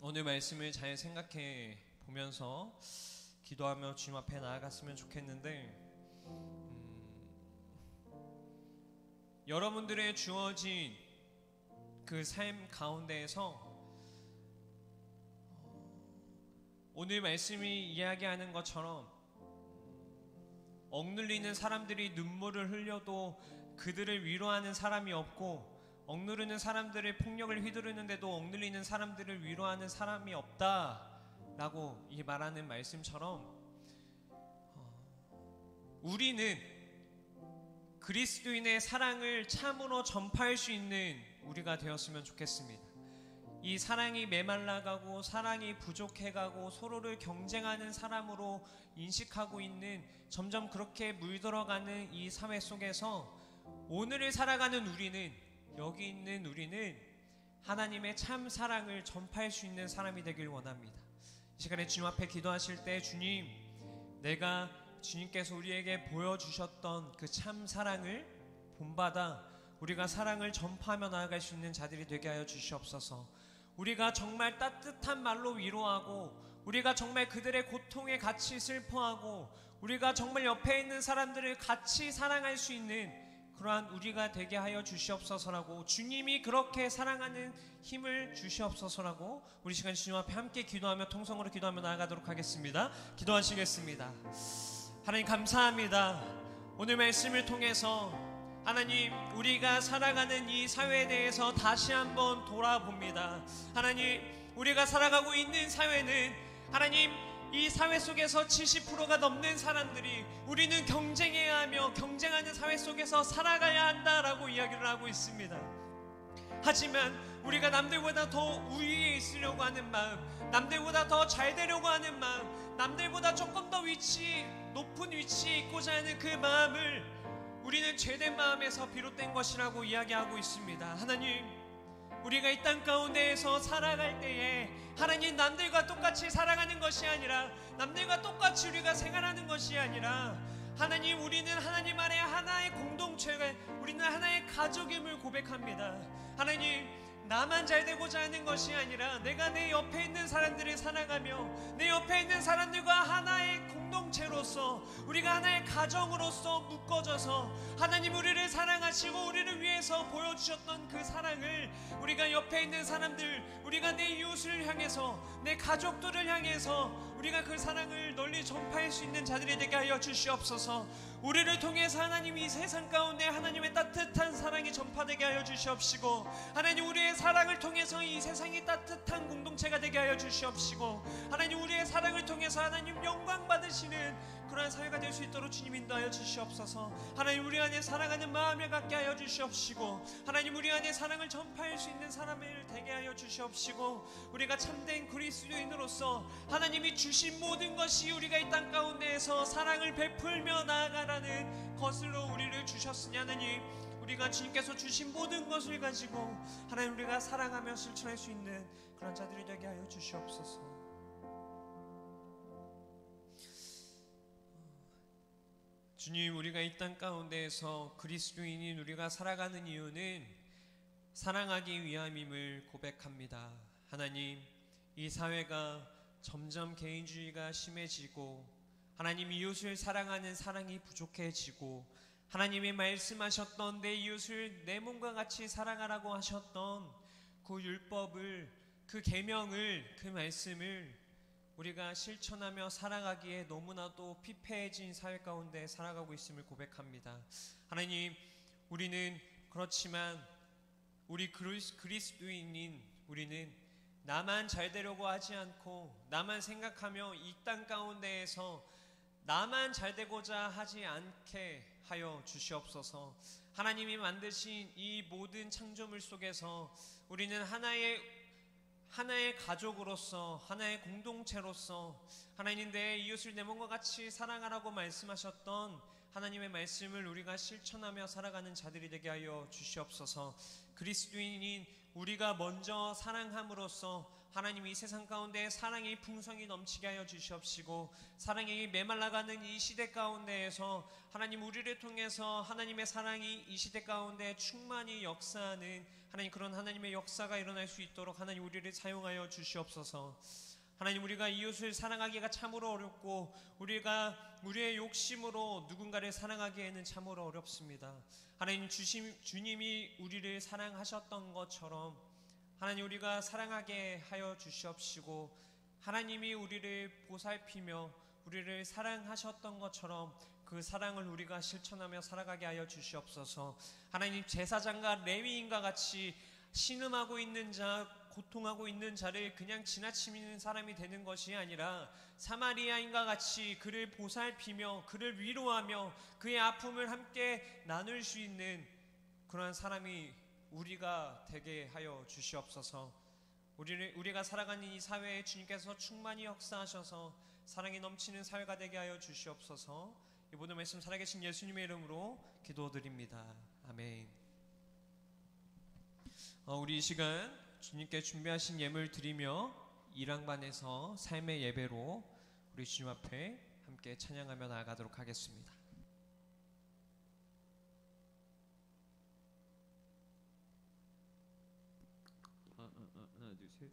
오늘 말씀을 잘 생각해 보면서 기도하며 주님 앞에 나아갔으면 좋겠는데, 여러분들의 주어진 그 삶 가운데에서 오늘 말씀이 이야기하는 것처럼 억눌리는 사람들이 눈물을 흘려도 그들을 위로하는 사람이 없고, 억누르는 사람들을 폭력을 휘두르는데도 억눌리는 사람들을 위로하는 사람이 없다라고 이 말하는 말씀처럼 우리는 그리스도인의 사랑을 참으로 전파할 수 있는 우리가 되었으면 좋겠습니다. 이 사랑이 메말라가고 사랑이 부족해가고 서로를 경쟁하는 사람으로 인식하고 있는, 점점 그렇게 물들어가는 이 사회 속에서 오늘을 살아가는 우리는, 여기 있는 우리는 하나님의 참 사랑을 전파할 수 있는 사람이 되길 원합니다. 이 시간에 주님 앞에 기도하실 때, 주님, 내가 주님께서 우리에게 보여주셨던 그 참 사랑을 본받아 우리가 사랑을 전파하며 나아갈 수 있는 자들이 되게 하여 주시옵소서. 우리가 정말 따뜻한 말로 위로하고, 우리가 정말 그들의 고통에 같이 슬퍼하고, 우리가 정말 옆에 있는 사람들을 같이 사랑할 수 있는 그러한 우리가 되게 하여 주시옵소서라고, 주님이 그렇게 사랑하는 힘을 주시옵소서라고 우리 시간 주님 앞에 함께 기도하며 통성으로 기도하며 나아가도록 하겠습니다. 기도하시겠습니다. 하나님 감사합니다. 오늘 말씀을 통해서 하나님, 우리가 살아가는 이 사회에 대해서 다시 한번 돌아봅니다. 하나님, 우리가 살아가고 있는 사회는 하나님, 이 사회 속에서 70%가 넘는 사람들이 우리는 경쟁해야 하며 경쟁하는 사회 속에서 살아가야 한다라고 이야기를 하고 있습니다. 하지만 우리가 남들보다 더 우위에 있으려고 하는 마음, 남들보다 더 잘 되려고 하는 마음, 남들보다 조금 더 높은 위치에 있고자 하는 그 마음을 우리는 죄된 마음에서 비롯된 것이라고 이야기하고 있습니다. 하나님, 우리가 이 땅 가운데에서 살아갈 때에 하나님, 남들과 똑같이 살아가는 것이 아니라, 남들과 똑같이 우리가 생활하는 것이 아니라, 하나님, 우리는 하나님 안에 하나의 공동체가, 우리는 하나의 가족임을 고백합니다. 하나님, 나만 잘 되고자 하는 것이 아니라 내가 내 옆에 있는 사람들을 사랑하며 내 옆에 있는 사람들과 하나의 공동체로서, 우리가 하나의 가정으로서 묶어져서 하나님 우리를 사랑하시고 우리를 위해서 보여주셨던 그 사랑을 우리가 옆에 있는 사람들, 우리가 내 이웃을 향해서, 내 가족들을 향해서 우리가 그 사랑을 널리 전파할 수 있는 자들이 되게 하여 주시옵소서. 우리를 통해서 하나님 이 세상 가운데 하나님의 따뜻한 사랑이 전파되게 하여 주시옵시고, 하나님 우리의 사랑을 통해서 이 세상이 따뜻한 공동체가 되게 하여 주시옵시고, 하나님 우리의 사랑을 통해서 하나님 영광 받으시는 그러한 사회가 될 수 있도록 주님 인도하여 주시옵소서. 하나님 우리 안에 사랑하는 마음을 갖게 하여 주시옵시고, 하나님 우리 안에 사랑을 전파할 수 있는 사람을 되게 하여 주시옵시고, 우리가 참된 그리스도인으로서 하나님이 주신 모든 것이 우리가 이 땅 가운데에서 사랑을 베풀며 나아가라는 것으로 우리를 주셨으니, 하나님 우리가 주님께서 주신 모든 것을 가지고 하나님 우리가 사랑하며 실천할 수 있는 그런 자들이 되게 하여 주시옵소서. 주님, 우리가 이 땅 가운데에서 그리스도인인 우리가 살아가는 이유는 사랑하기 위함임을 고백합니다. 하나님, 이 사회가 점점 개인주의가 심해지고 하나님 이웃을 사랑하는 사랑이 부족해지고, 하나님이 말씀하셨던 내 이웃을 내 몸과 같이 사랑하라고 하셨던 그 율법을, 그 계명을, 그 말씀을 우리가 실천하며 살아가기에 너무나도 피폐해진 사회 가운데 살아가고 있음을 고백합니다. 하나님, 우리는 그렇지만 우리 그리스도인인 우리는 나만 잘 되려고 하지 않고, 나만 생각하며 이 땅 가운데에서 나만 잘 되고자 하지 않게 하여 주시옵소서. 하나님이 만드신 이 모든 창조물 속에서 우리는 하나의 가족으로서, 하나의 공동체로서 하나님 내 이웃을 내 몸과 같이 사랑하라고 말씀하셨던 하나님의 말씀을 우리가 실천하며 살아가는 자들이 되게 하여 주시옵소서. 그리스도인인 우리가 먼저 사랑함으로써 하나님 이 세상 가운데 사랑의 풍성이 넘치게 하여 주시옵시고, 사랑이 메말라가는 이 시대 가운데에서 하나님 우리를 통해서 하나님의 사랑이 이 시대 가운데 충만히 역사하는 하나님, 그런 하나님의 역사가 일어날 수 있도록 하나님 우리를 사용하여 주시옵소서. 하나님, 우리가 이웃을 사랑하기가 참으로 어렵고 우리가 우리의 욕심으로 누군가를 사랑하기에는 참으로 어렵습니다. 하나님, 주님이 우리를 사랑하셨던 것처럼 하나님 우리가 사랑하게 하여 주시옵시고, 하나님이 우리를 보살피며 우리를 사랑하셨던 것처럼 그 사랑을 우리가 실천하며 살아가게 하여 주시옵소서. 하나님, 제사장과 레위인과 같이 신음하고 있는 자, 고통하고 있는 자를 그냥 지나치는 사람이 되는 것이 아니라 사마리아인과 같이 그를 보살피며 그를 위로하며 그의 아픔을 함께 나눌 수 있는 그러한 사람이 우리가 되게 하여 주시옵소서. 우리가 살아가는 이 사회에 주님께서 충만히 역사하셔서 사랑이 넘치는 사회가 되게 하여 주시옵소서. 이 모든 말씀 살아계신 예수님의 이름으로 기도드립니다. 아멘. 우리 이 시간 주님께 준비하신 예물 드리며 1항반에서 삶의 예배로 우리 주님 앞에 함께 찬양하며 나아가도록 하겠습니다. 하나, 둘, 셋.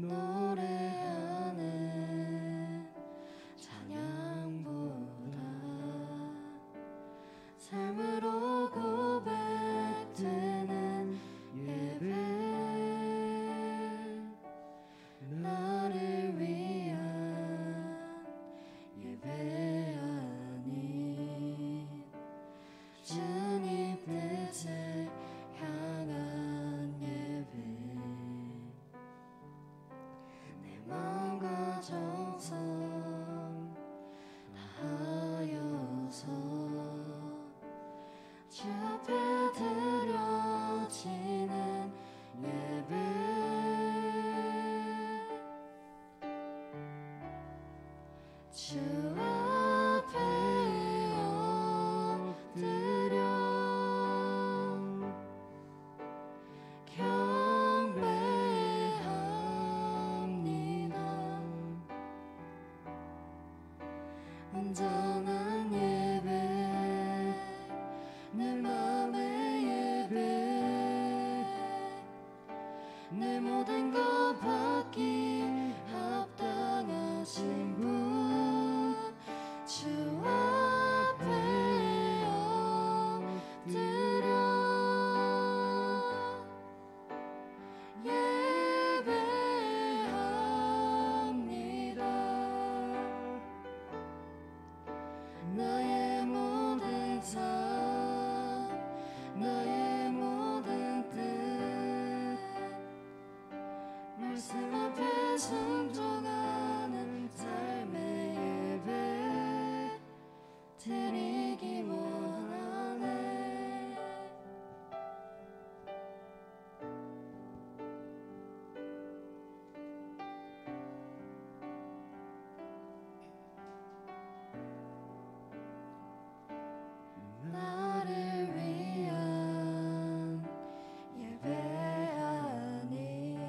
노래하는 찬양보다 삶으로 고백되는 예배, 나를 위한 예배 아닌 주님 뜻을 향한 예배, 내 마음과 정성 다하여서 주 앞에 드려지는 예배, 주 앞에 엎드려 경배합니다. 온전한 예배, 내 맘의 예배, 내 모든 것 받기 합당하신 분, 주 앞에 엎드려 예배합니다. 나의 모든 삶, 나의 모든 뜻, 말씀 앞에 순종하는 삶의 예배 드리기 원하네. 나를 위한 예배 아닌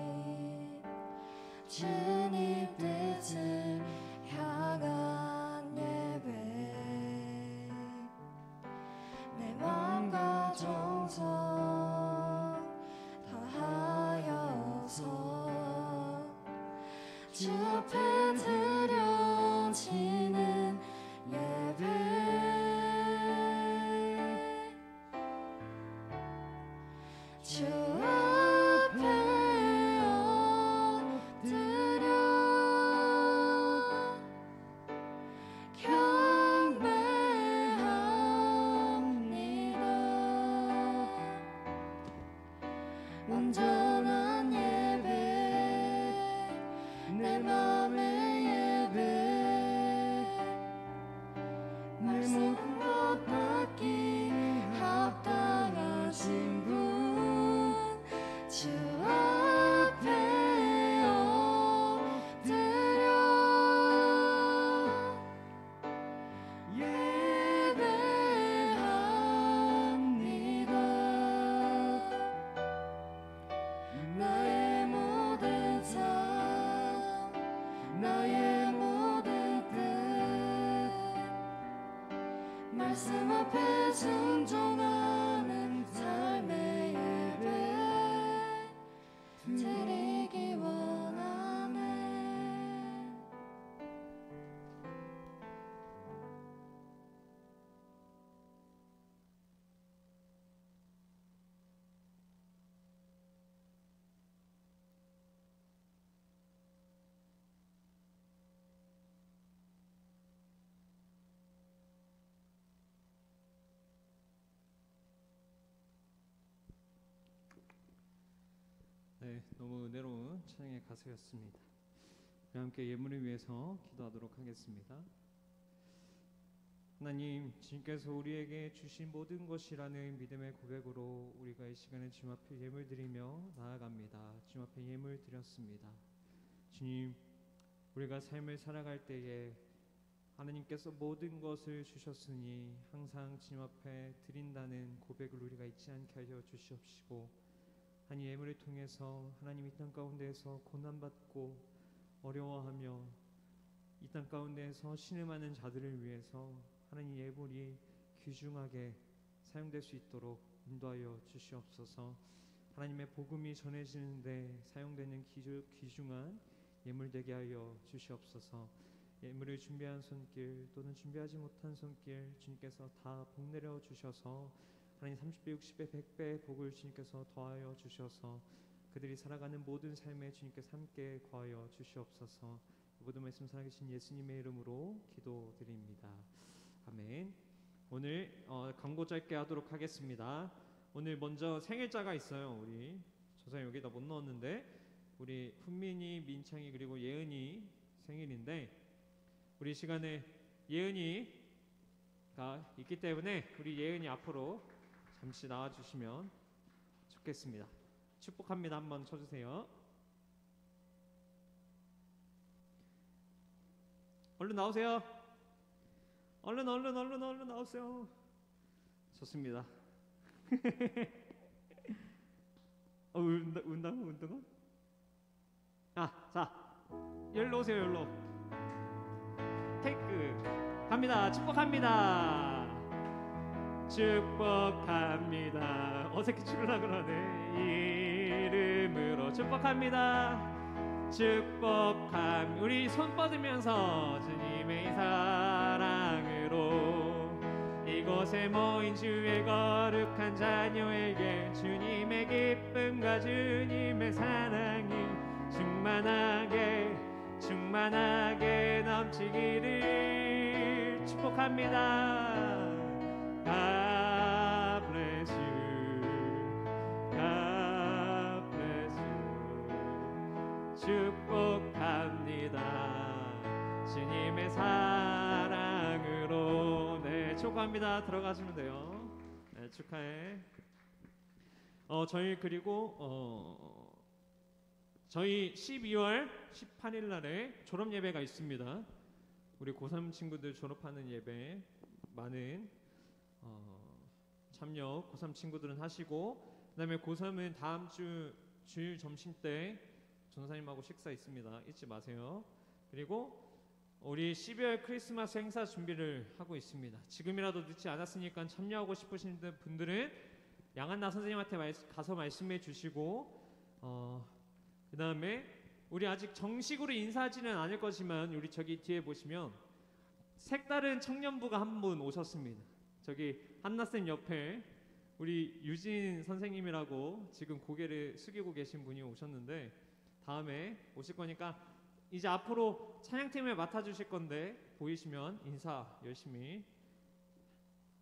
주님 뜻을 향한 예배, 내 마음과 정성 다하여서 주 앞에 드려지는 예배, 주 앞에 엎드려 경배합니다. 온전한 예배, 내 맘의 예배, 내 모든 것 받기 합당하신 분, 주 앞에 엎드려 예배합니다. 나의 모든 삶, 나의 모든 뜻, 말씀 앞에 순종하는 삶의 예배 드리기 원하네. 네, 너무 은혜로운 찬양의 가수였습니다. 우리 함께 예물을 위해서 기도하도록 하겠습니다. 하나님, 주님께서 우리에게 주신 모든 것이라는 믿음의 고백으로 우리가 이 시간에 주님 앞에 예물 드리며 나아갑니다. 주님 앞에 예물 드렸습니다. 주님, 우리가 삶을 살아갈 때에 하나님께서 모든 것을 주셨으니 항상 주님 앞에 드린다는 고백을 우리가 잊지 않게 하여 주시옵시고, 하나님 예물을 통해서 하나님 이 땅 가운데에서 고난받고 어려워하며 이 땅 가운데에서 신음하는 자들을 위해서 하나님 예물이 귀중하게 사용될 수 있도록 인도하여 주시옵소서. 하나님의 복음이 전해지는데 사용되는 귀중한 예물 되게 하여 주시옵소서. 예물을 준비한 손길 또는 준비하지 못한 손길 주님께서 다 복 내려 주셔서 하나님 30배, 60배, 100배 복을 주님께서 더하여 주셔서 그들이 살아가는 모든 삶에 주님께서 함께 거하여 주시옵소서. 모든 말씀 살아계신 예수님의 이름으로 기도드립니다. 아멘. 오늘 광고 짧게 하도록 하겠습니다. 오늘 먼저 생일자가 있어요. 우리 조상 여기다 못 넣었는데 우리 훈민이, 민창이 그리고 예은이 생일인데 우리 시간에 예은이가 있기 때문에 우리 예은이 앞으로 잠시 나와주시면 좋겠습니다. 축복합니다. 한번 쳐주세요. 얼른 나오세요. 얼른 나오세요. 좋습니다. 운동아? 자, 열로 오세요. 열로. 테이크 갑니다. 축복합니다. 축복합니다. 어색해 죽으려고 그러네. 이름으로 축복합니다. 축복합니다. 우리 손 뻗으면서 주님의 사랑으로 이곳에 모인 주의 거룩한 자녀에게 주님의 기쁨과 주님의 사랑이 충만하게 넘치기를 축복합니다. God bless you. God bless you. 축복합니다. 주님의 사랑으로. 네, 축복합니다. 들어가시면 돼요. 네, 축하해. 저희 그리고 저희 12월 18일 날에 졸업 예배가 있습니다. 우리 고3 친구들 졸업하는 예배 많은 참여 고3 친구들은 하시고, 그다음에 고3은 다음 주 주일 점심 때 전사님하고 식사 있습니다. 잊지 마세요. 그리고 우리 12월 크리스마스 행사 준비를 하고 있습니다. 지금이라도 늦지 않았으니까 참여하고 싶으신 분들은 양한나 선생님한테 가서 말씀해 주시고, 그 다음에 우리 아직 정식으로 인사하지는 않을 거지만 우리 저기 뒤에 보시면 색다른 청년부가 한 분 오셨습니다. 저기 한나쌤 옆에 우리 유진 선생님이라고 지금 고개를 숙이고 계신 분이 오셨는데 다음에 오실 거니까 이제 앞으로 찬양팀을 맡아주실 건데 보이시면 인사 열심히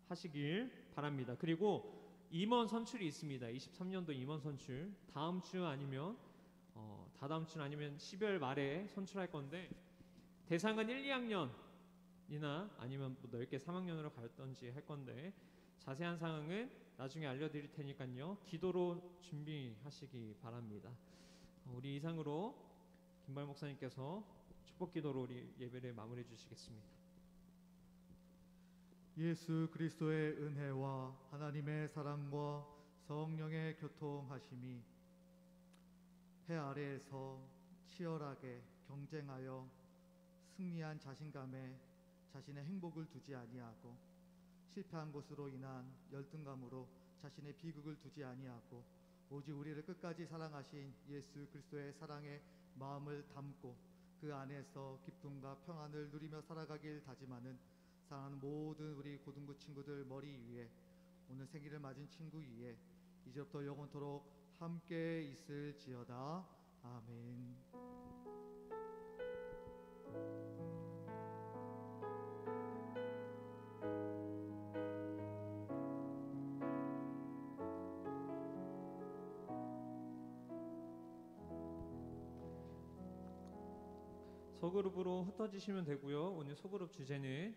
하시길 바랍니다. 그리고 임원 선출이 있습니다. 23년도 임원 선출 다음 주 아니면 다다음 주 아니면 12월 말에 선출할 건데 대상은 1, 2학년이나 아니면 뭐 넓게 3학년으로 갈던지 할 건데 자세한 사항은 나중에 알려드릴 테니까요. 기도로 준비하시기 바랍니다. 우리 이상으로 김발 목사님께서 축복 기도로 우리 예배를 마무리해 주시겠습니다. 예수 그리스도의 은혜와 하나님의 사랑과 성령의 교통하심이 해 아래에서 치열하게 경쟁하여 승리한 자신감에 자신의 행복을 두지 아니하고 실패한 것으로 인한 열등감으로 자신의 비극을 두지 아니하고 오직 우리를 끝까지 사랑하신 예수 그리스도의 사랑의 마음을 담고 그 안에서 기쁨과 평안을 누리며 살아가길 다짐하는 사랑하는 모든 우리 고등부 친구들 머리 위에 오늘 생일을 맞은 친구 위에 이제부터 영원토록 함께 있을지어다. 아멘. 소그룹으로 흩어지시면 되고요. 오늘 소그룹 주제는